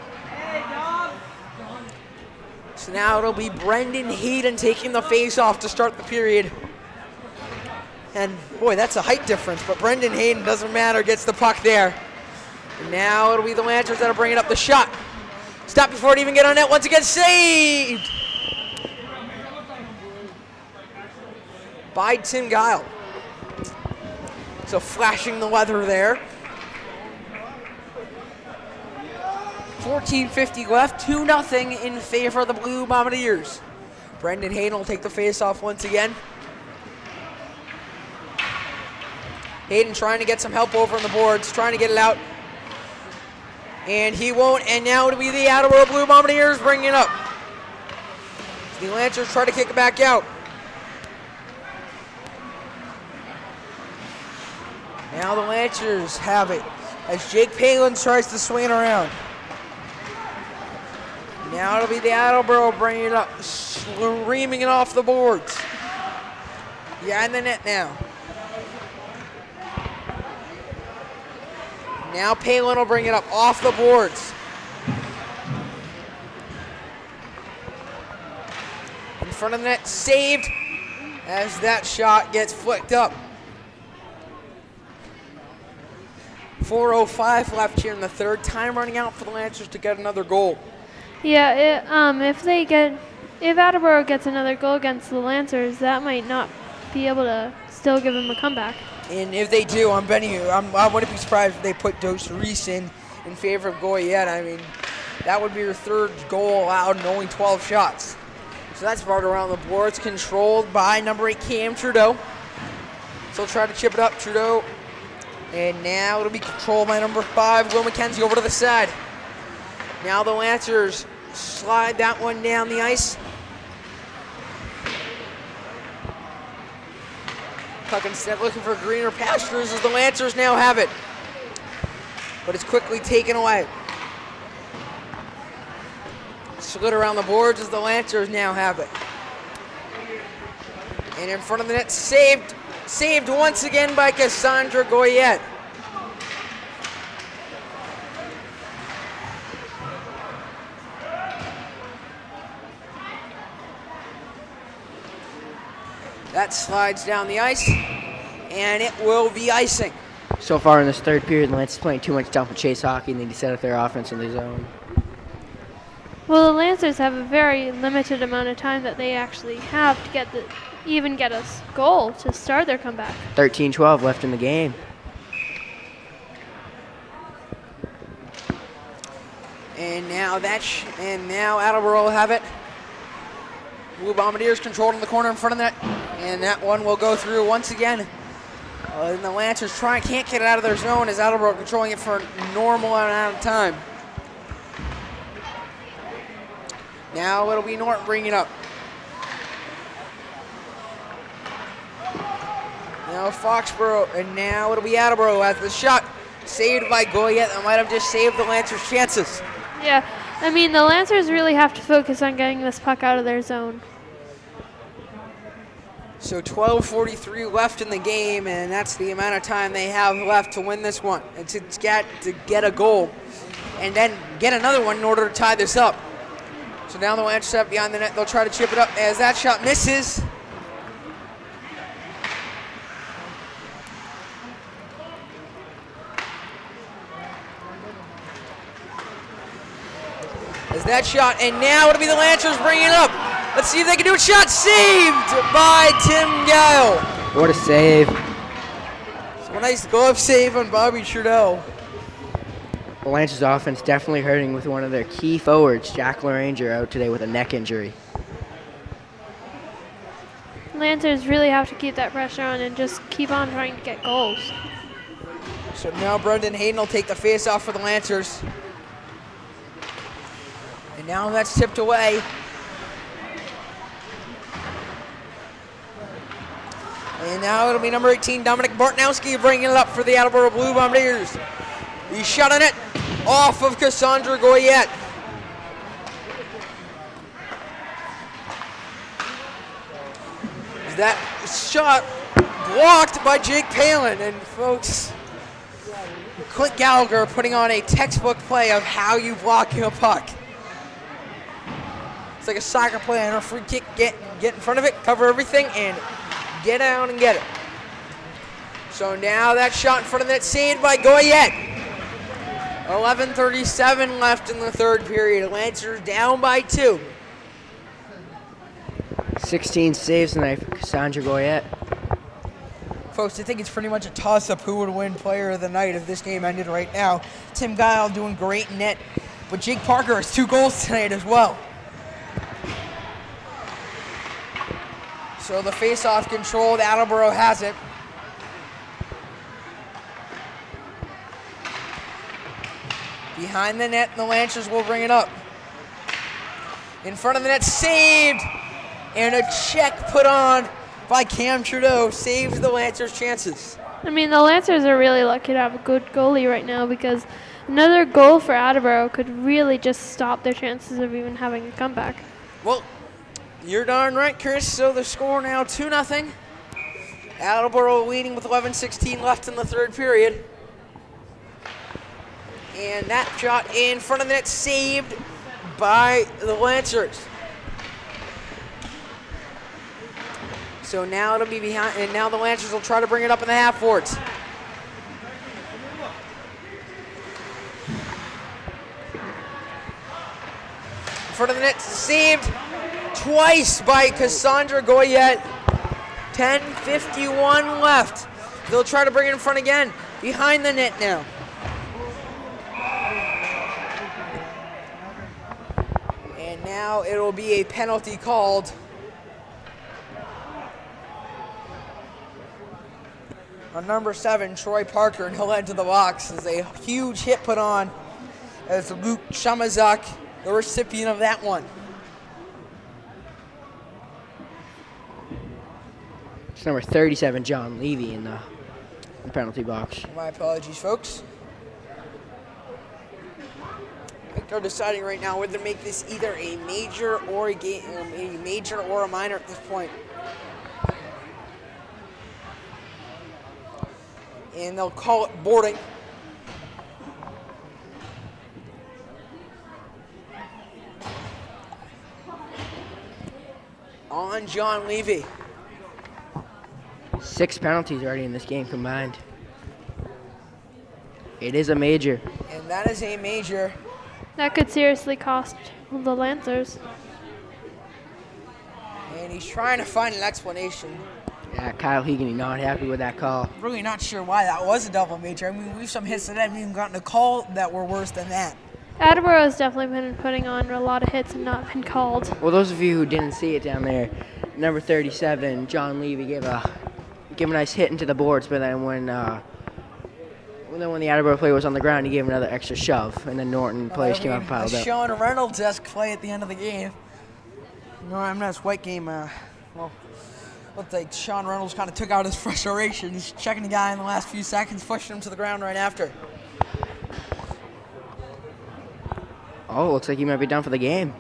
So now it'll be Brendan Hayden taking the face-off to start the period. And boy, that's a height difference, but Brendan Hayden, doesn't matter, gets the puck there. And now it'll be the Lancers that'll bring it up. The shot. Stop before it even get on net. Once again, saved by Tim Guile. So flashing the leather there. 14:50 left, 2-0 in favor of the Blue Bombardiers. Brendan Hayden will take the face-off once again. Hayden trying to get some help over on the boards, trying to get it out. And he won't, and now it'll be the Attleboro Blue Bombardiers bringing it up. The Lancers try to kick it back out. Now the Lancers have it as Jake Palin tries to swing it around. Now it'll be the Attleboro bringing it up, screaming it off the boards. Yeah, in the net now. Now Palin will bring it up off the boards. In front of the net, saved as that shot gets flicked up. 4:05 left here in the third. Time running out for the Lancers to get another goal. Yeah, if Attleboro gets another goal against the Lancers, that might not be able to still give them a comeback. And if they do, I'm betting you, I wouldn't be surprised if they put Dos Reese in favor of Goyette. I mean, that would be your third goal allowed in only 12 shots. So that's right around the boards, controlled by number 8, Cam Trudeau. So try to chip it up, Trudeau. And now it'll be controlled by number 5, Will McKenzie, over to the side. Now the Lancers slide that one down the ice. Puck instead looking for greener pastures as the Lancers now have it. But it's quickly taken away. Slid around the boards as the Lancers now have it. And in front of the net, saved once again by Cassandra Goyette. That slides down the ice, and it will be icing. So far in this third period, the Lancers playing too much dump and chase hockey, and they set up their offense in the zone. Well, the Lancers have a very limited amount of time that they actually have to even get a goal to start their comeback. 13-12 left in the game. And now Attleboro will have it. Blue Bombardiers controlled in the corner in front of the net, and that one will go through once again. And the Lancers can't get it out of their zone as Attleboro controlling it for a normal amount of time. Now it'll be Norton bringing it up. Now Foxborough, and now it'll be Attleboro as the shot saved by Goyette that might have just saved the Lancers' chances. Yeah, I mean, the Lancers really have to focus on getting this puck out of their zone. So 12:43 left in the game, and that's the amount of time they have left to win this one and to get a goal and then get another one in order to tie this up. So now the Lancers have behind the net. They'll try to chip it up as that shot misses. As that shot, and now it'll be the Lancers bringing it up. Let's see if they can do it. Shot saved by Tim Gale. What a save. So a nice glove save on Bobby Trudeau. The Lancers offense definitely hurting with one of their key forwards, Jack LaRanger, out today with a neck injury. Lancers really have to keep that pressure on and just keep on trying to get goals. So now Brendan Hayden will take the face-off for the Lancers. And now that's tipped away. And now it'll be number 18, Dominic Bartnowski, bringing it up for the Attleboro Blue Bombardiers. He shot on it off of Cassandra Goyette. That shot blocked by Jake Palin. And folks, Clint Gallagher putting on a textbook play of how you block a puck. It's like a soccer play on a free kick. Get in front of it, cover everything, and get out and get it. So now that shot in front of that saved by Goyette. 11:37 left in the third period. Lancers down by 2. 16 saves tonight for Cassandra Goyette. Folks, I think it's pretty much a toss-up who would win player of the night if this game ended right now. Tim Guile doing great in net, but Jake Parker has 2 goals tonight as well. So the face-off controlled, Attleboro has it. Behind the net, the Lancers will bring it up. In front of the net, saved! And a check put on by Cam Trudeau saves the Lancers' chances. I mean, the Lancers are really lucky to have a good goalie right now because another goal for Attleboro could really just stop their chances of even having a comeback. Well, you're darn right, Chris. So the score now 2-0. Attleboro leading with 11:16 left in the third period. And that shot in front of the net saved by the Lancers. So now it'll be behind, and now the Lancers will try to bring it up in the half boards. In front of the net, saved twice by Cassandra Goyette. 10:51 left. They'll try to bring it in front again. Behind the net now. And now it'll be a penalty called on number 7, Troy Parker, and he'll enter the box. There's a huge hit put on as Luke Chamazak, the recipient of that one. It's number 37, John Levy, in the penalty box. My apologies, folks. I think they're deciding right now whether to make this either a major or a minor at this point. And they'll call it boarding. On John Levy. 6 penalties already in this game combined. It is a major. And that is a major. That could seriously cost the Lancers. And he's trying to find an explanation. Yeah, Kyle Hegan not happy with that call. Really not sure why that was a double major. I mean, we've some hits that haven't even gotten a call that were worse than that. Attleboro has definitely been putting on a lot of hits and not been called. Well, those of you who didn't see it down there, number 37, John Levy, gave a nice hit into the boards, but then when the Attleboro player was on the ground, he gave another extra shove, and then Norton players came up and piled up. Sean Reynolds-esque play at the end of the game. No, I'm not a white game. Looked like Sean Reynolds kind of took out his frustration. He's checking the guy in the last few seconds, pushing him to the ground right after. Oh, looks like he might be done for the game.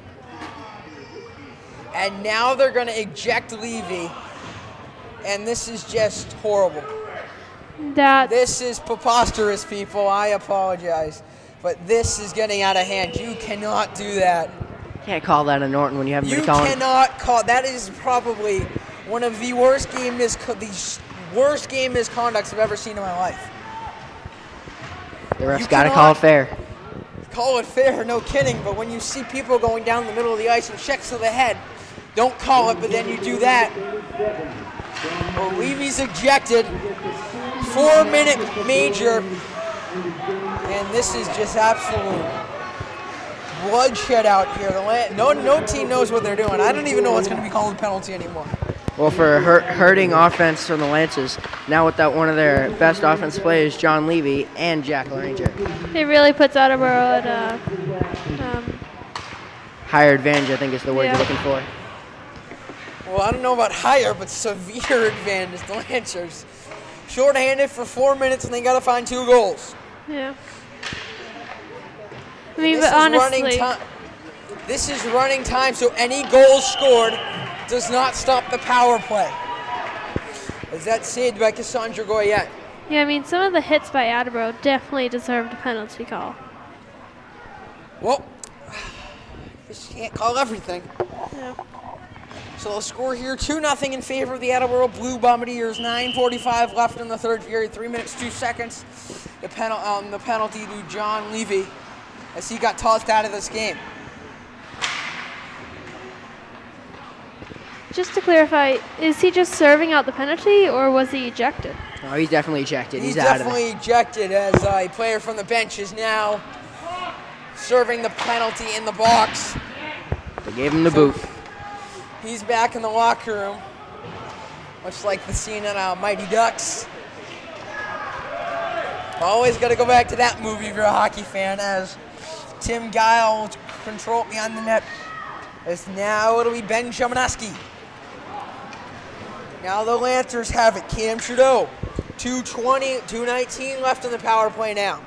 And now they're going to eject Levy. And this is just horrible. This is preposterous, people. I apologize. But this is getting out of hand. You cannot do that. Can't call that a Norton when you haven't been calling. You cannot call. That is probably one of the worst game misconducts I've ever seen in my life. The ref's got to call it fair. Call it fair, no kidding. But when you see people going down the middle of the ice and checks to the head, don't call it, but then you do that. Well, Levy's ejected. 4-minute major. And this is just absolute bloodshed out here. No team knows what they're doing. I don't even know what's going to be called a penalty anymore. Well, for hurting offense from the Lancers, now without one of their best offense players, John Levy and Jack Laranger. It really puts Attleboro at higher advantage, I think is the word you're looking for. Well, I don't know about higher, but severe advantage. The Lancers short-handed for 4 minutes, and they got to find 2 goals. Yeah. I mean, but honestly, this is running time, so any goal scored does not stop the power play. Is that saved by Cassandra Goyette? Yeah, I mean, some of the hits by Attleboro definitely deserved a penalty call. Well, just can't call everything. Yeah. So they'll score here 2-0 in favor of the Attleboro Blue Bombardiers. 9:45 left in the third period. 3 minutes, 2 seconds. The penalty to John Levy as he got tossed out of this game. Just to clarify, is he just serving out the penalty, or was he ejected? No, he's definitely ejected. He's out definitely ejected as a player from the bench is now serving the penalty in the box. They gave him the boot. He's back in the locker room, much like the scene in Mighty Ducks. Always got to go back to that movie if you're a hockey fan, as Tim Guile will control it behind the net. As now it'll be Ben Shumaneski. Now the Lancers have it. Cam Trudeau, 2:19 left in the power play now.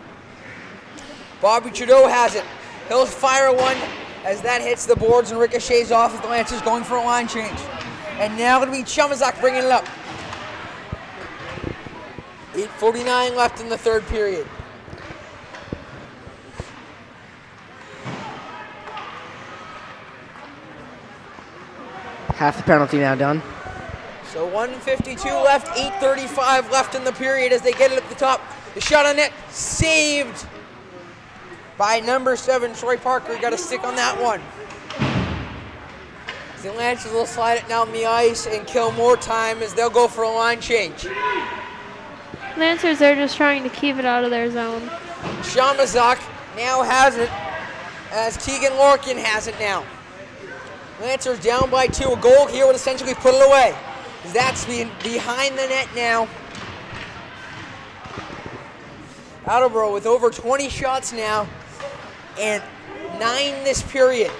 Bobby Trudeau has it. He'll fire one as that hits the boards and ricochets off as the Lancers going for a line change. And now it'll be Chamazak bringing it up. 8:49 left in the third period. Half the penalty now done. So 1:52 left, 8:35 left in the period as they get it at the top. The shot on net saved by number 7, Troy Parker. Got to stick on that one. The Lancers will slide it down the ice and kill more time as they'll go for a line change. Lancers are just trying to keep it out of their zone. Shamazak now has it as Keegan Larkin has it now. Lancers down by 2. A goal here would essentially put it away. That's behind the net now. Attleboro with over 20 shots now and 9 this period.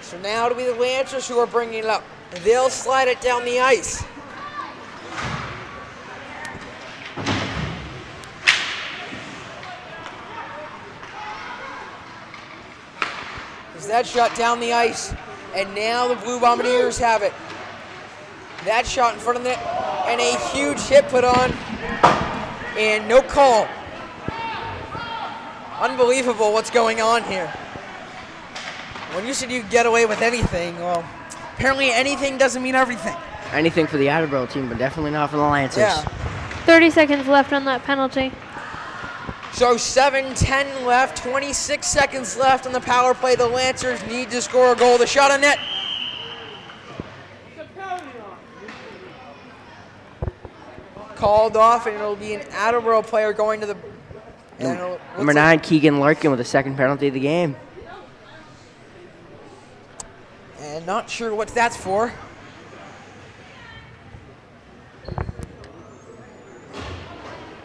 So now it'll be the Lancers who are bringing it up. They'll slide it down the ice. There's that shot down the ice, and now the Blue Bombardiers have it. That shot in front of the net, and a huge hit put on, and no call. Unbelievable what's going on here. When you said you could get away with anything, well, apparently anything doesn't mean everything. Anything for the Attleboro team, but definitely not for the Lancers. Yeah. 30 seconds left on that penalty. So 7:10 left, 26 seconds left on the power play. The Lancers need to score a goal. The shot on net. Called off, and it'll be an Attleboro player going to the... Number 9, Keegan Larkin with the second penalty of the game. And not sure what that's for.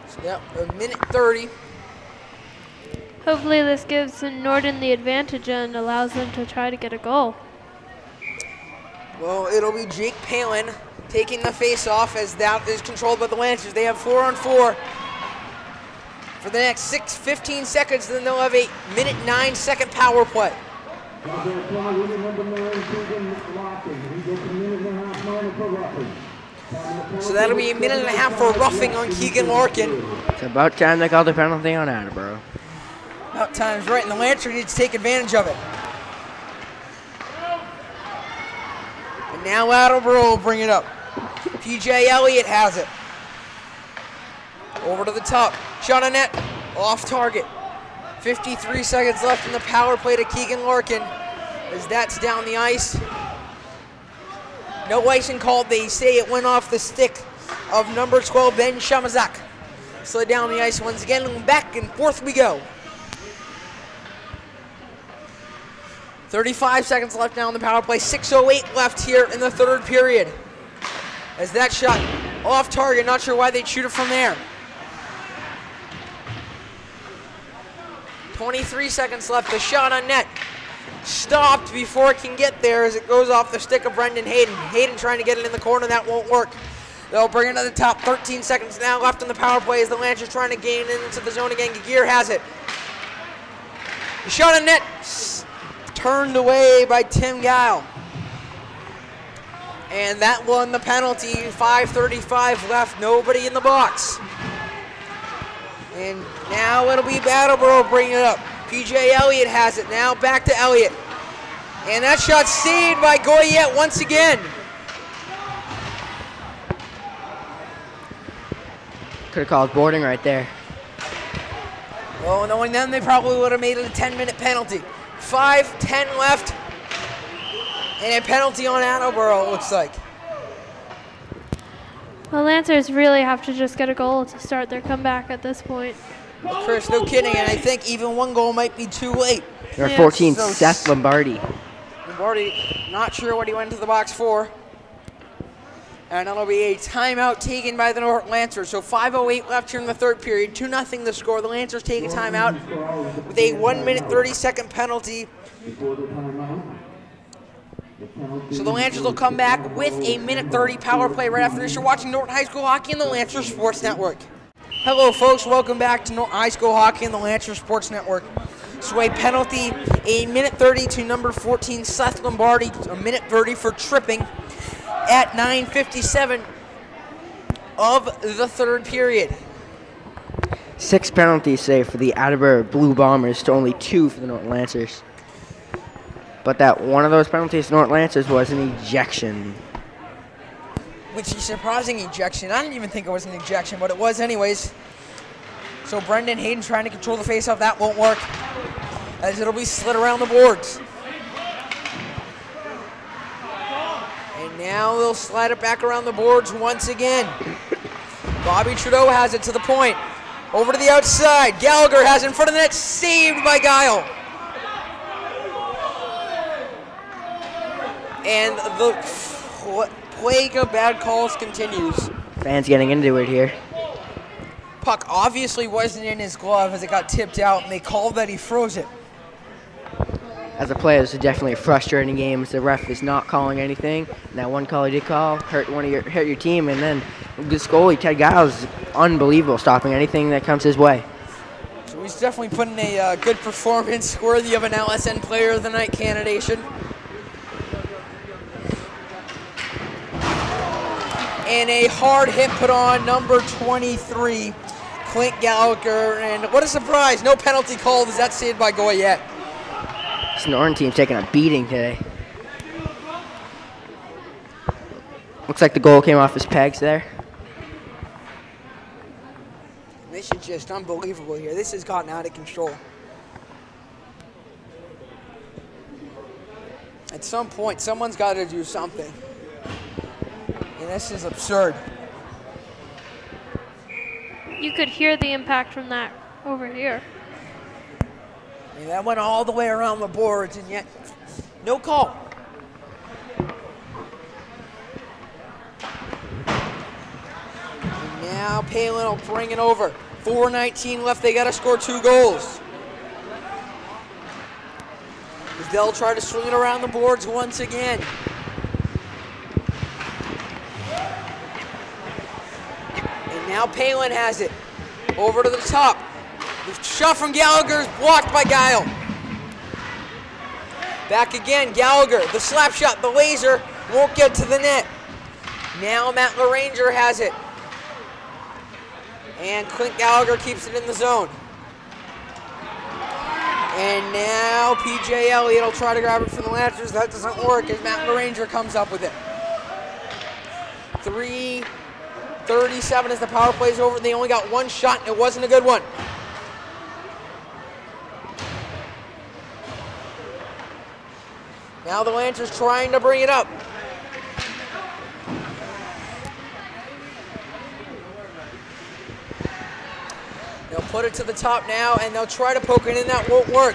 So, yeah, a minute 30. Hopefully this gives Norton the advantage and allows them to try to get a goal. Well, it'll be Jake Palin taking the face-off as that is controlled by the Lancers. They have 4-on-4 for the next 15 seconds, then they'll have a minute 9-second power play. So that'll be a minute and a half for roughing on Keegan Larkin. It's about time they called the penalty on Attleboro. About time's right, and the Lancers need to take advantage of it. And now Attleboro will bring it up. PJ Elliott has it. Over to the top. Shot on net. Off target. 53 seconds left in the power play to Keegan Larkin as that's down the ice. No icing called. They say it went off the stick of number 12, Ben Shamazak. Slid down the ice once again, and back and forth we go. 35 seconds left now in the power play. 6:08 left here in the third period. As that shot off target, not sure why they'd shoot it from there. 23 seconds left. The shot on net stopped before it can get there as it goes off the stick of Brendan Hayden. Hayden trying to get it in the corner. That won't work. They'll bring it to the top. 13 seconds now left in the power play as the Lancers trying to gain into the zone again. Gear has it. The shot on net turned away by Tim Guile. And that won the penalty. 5:35 left. Nobody in the box. And now it'll be Attleboro bringing it up. PJ Elliott has it. Now back to Elliott. And that shot saved by Goyette once again. Could have called boarding right there. Well, knowing them, they probably would have made it a 10-minute penalty. 5:10 left. And a penalty on Attleboro, it looks like. Well, Lancers really have to just get a goal to start their comeback at this point. Well, Chris, no kidding, and I think even one goal might be too late. Number 14, Seth Lombardi. Lombardi, not sure what he went into the box for. And that'll be a timeout taken by the Norton Lancers. So 5:08 left here in the third period. 2-0 the score. The Lancers take a timeout with a 1-minute 30-second penalty. So the Lancers will come back with a minute 30 power play right after this. You're watching Norton High School Hockey on the Lancers Sports Network. Hello, folks. Welcome back to Norton High School Hockey on the Lancers Sports Network. So a penalty, a minute 30 to number 14, Seth Lombardi. A minute 30 for tripping at 9:57 of the third period. 6 penalties saved for the Attleboro Blue Bombers to only 2 for the Norton Lancers. But that one of those penalties to Norton Lancers was an ejection. Which is a surprising ejection. I didn't even think it was an ejection, but it was anyways. So Brendan Hayden trying to control the faceoff. That won't work, as it'll be slid around the boards. And now they'll slide it back around the boards once again. Bobby Trudeau has it to the point. Over to the outside. Gallagher has it in front of the net. Saved by Guile. And the plague of bad calls continues. Fans getting into it here. Puck obviously wasn't in his glove as it got tipped out, and they called that he froze it. As a player, this is definitely a frustrating game. The ref is not calling anything. And that one call he did call hurt your team, and then this goalie Ted Giles is unbelievable, stopping anything that comes his way. So he's definitely putting a good performance, worthy of an LSN Player of the Night candidation. And a hard hit put on number 23, Clint Gallagher. And what a surprise, no penalty called. Is that saved by Goyette? This Norton team's taking a beating today. Looks like the goal came off his pegs there. This is just unbelievable here. This has gotten out of control. At some point, someone's got to do something. And this is absurd. You could hear the impact from that over here. And that went all the way around the boards, and yet no call. And now Palin will bring it over. 4:19 left. They got to score 2 goals. As they'll try to swing it around the boards once again. And now Palin has it. Over to the top. The shot from Gallagher is blocked by Guile. Back again, Gallagher. The slap shot, the laser, won't get to the net. Now Matt LaRanger has it. And Clint Gallagher keeps it in the zone. And now PJ Elliott will try to grab it from the Lancers. That doesn't work as Matt LaRanger comes up with it. 3:37 as the power play's over. They only got 1 shot, and it wasn't a good one. Now the Lancers trying to bring it up. They'll put it to the top now, and they'll try to poke it in. That won't work.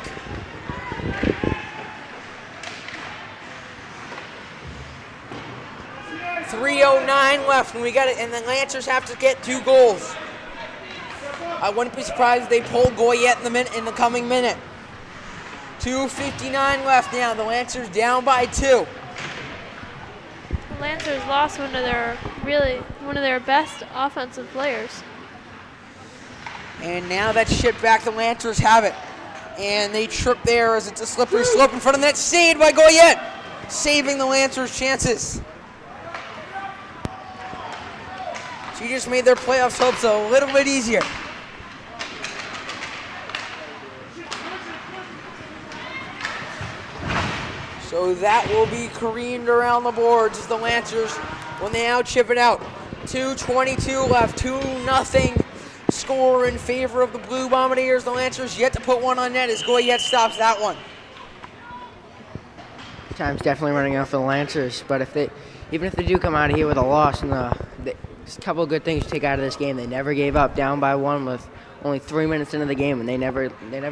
.309 left, and we got it. And the Lancers have to get 2 goals. I wouldn't be surprised if they pulled Goyette in the coming minute. 2:59 left now. The Lancers down by 2. The Lancers lost one of their best offensive players. And now that's shipped back. The Lancers have it. And they trip there as it's a slippery slope in front of the net. Saved by Goyette. Saving the Lancers' chances. She just made their playoffs hopes a little bit easier. So that will be careened around the boards as the Lancers will now chip it out. 2:22 left, 2-0 score in favor of the Blue Bombardiers. The Lancers yet to put one on net as Goyette stops that one. Time's definitely running out for the Lancers, but even if they do come out of here with a loss, and there's a couple of good things to take out of this game. They never gave up, down by 1 with only 3 minutes into the game, and they never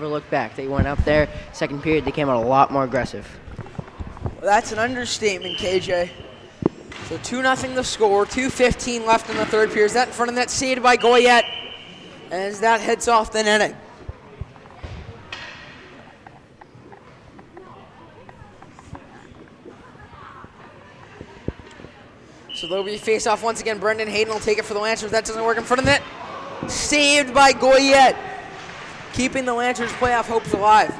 looked back. They went up there, second period, they came out a lot more aggressive. Well, that's an understatement, KJ. So 2-0 the score, 2:15 left in the third period. Is that in front of that, saved by Goyette as that heads off the netting. So there'll be a face-off once again. Brendan Hayden will take it for the Lancers. That doesn't work in front of the net. Saved by Goyette, keeping the Lancers' playoff hopes alive.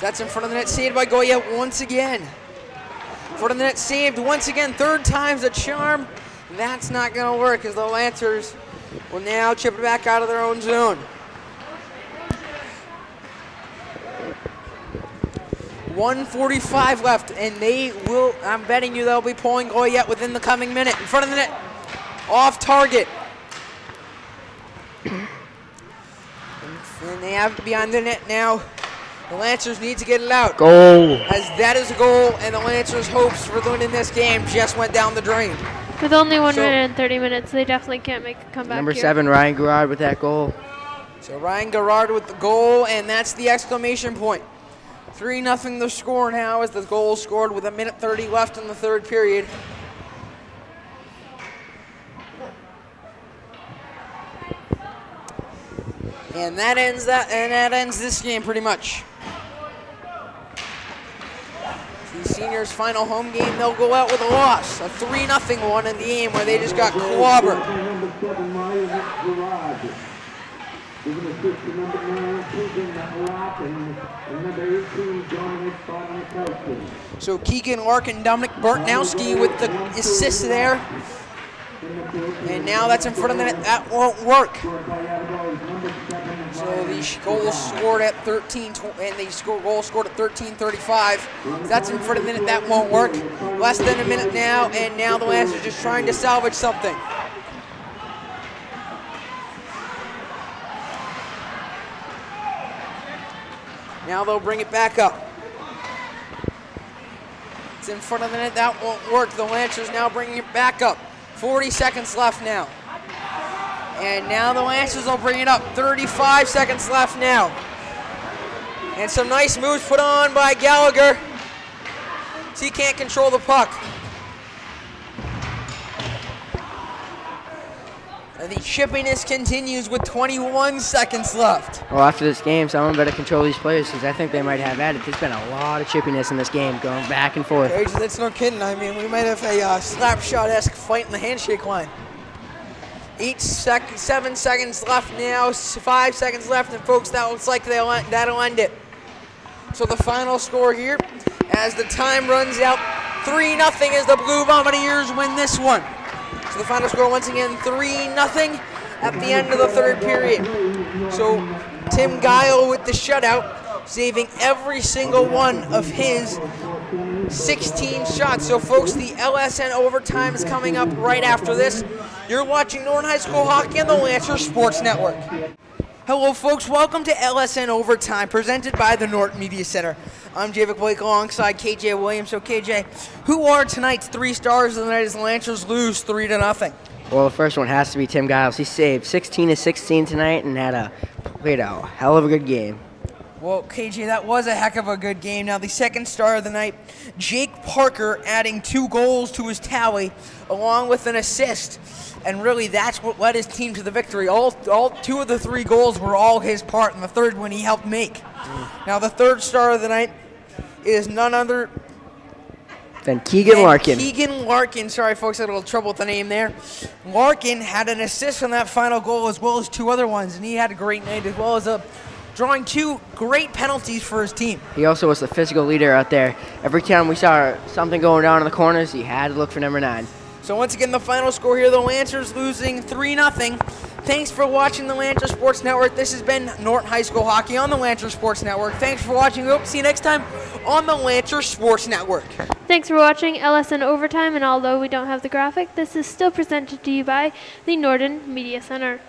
That's in front of the net, saved by Goyette once again. In front of the net, saved once again. 3rd time's a charm. That's not going to work as the Lancers will now chip it back out of their own zone. 1:45 left, and they will, I'm betting you they'll be pulling Goyette within the coming minute. In front of the net, off target. And they have it behind the net now. The Lancers need to get it out. Goal. As that is a goal, and the Lancers' hopes for winning this game just went down the drain. With only 1 minute and 30 minutes, they definitely can't make a comeback Number here. 7, Ryan Garrard with that goal. So Ryan Garrard with the goal, and that's the exclamation point. 3-0 the score now as the goal scored with 1:30 left in the third period. And that ends this game pretty much. The Seniors' final home game, they'll go out with a loss, a 3-0 one in the game where they just got clobbered. So Keegan Larkin, Dominic Bartnowski with the assist there. And now that's in front of the net. That won't work. So the goal scored at 13, and the goal scored at 13:35. That's in front of the net. That won't work. Less than a minute now, and now the Lancers are just trying to salvage something. Now they'll bring it back up. It's in front of the net. That won't work. The Lancers now bringing it back up. 40 seconds left now. And now the Lancers will bring it up. 35 seconds left now. And some nice moves put on by Gallagher. So he can't control the puck. And the chippiness continues with 21 seconds left. Well, after this game, someone better control these players because I think they might have at it. There's been a lot of chippiness in this game going back and forth. That's no kidding. I mean, we might have a slap shot-esque fight in the handshake line. 7 seconds left now, 5 seconds left, and folks, that looks like that'll end it. So the final score here, as the time runs out, 3-0 as the Blue Bombardiers win this one. So the final score once again, 3-0 at the end of the third period. So Tim Guile with the shutout, saving every single one of his 16 shots. So folks, the LSN overtime is coming up right after this. You're watching Norton High School Hockey on the Lancer Sports Network. Hello folks, welcome to LSN Overtime, presented by the Norton Media Center. I'm Javic Blake alongside KJ Williams. So KJ, who are tonight's 3 stars of the night as the Lancers lose 3-0? Well, the first one has to be Tim Giles. He saved 16 of 16 tonight and played a hell of a good game. Well, KJ, that was a heck of a good game. Now, the second star of the night, Jake Parker, adding 2 goals to his tally, along with an assist. And really, that's what led his team to the victory. All 2 of the 3 goals were all his part, and the third one he helped make. Now, the third star of the night is none other than Keegan Larkin. Keegan Larkin. Sorry, folks, I had a little trouble with the name there. Larkin had an assist on that final goal as well as 2 other ones, and he had a great night as well as drawing 2 great penalties for his team. He also was the physical leader out there. Every time we saw something going down in the corners, he had to look for number 9. So once again, the final score here, the Lancers losing 3-0. Thanks for watching the Lancer Sports Network. This has been Norton High School Hockey on the Lancer Sports Network. Thanks for watching. We hope to see you next time on the Lancer Sports Network. Thanks for watching LSN Overtime, and although we don't have the graphic, this is still presented to you by the Norton Media Center.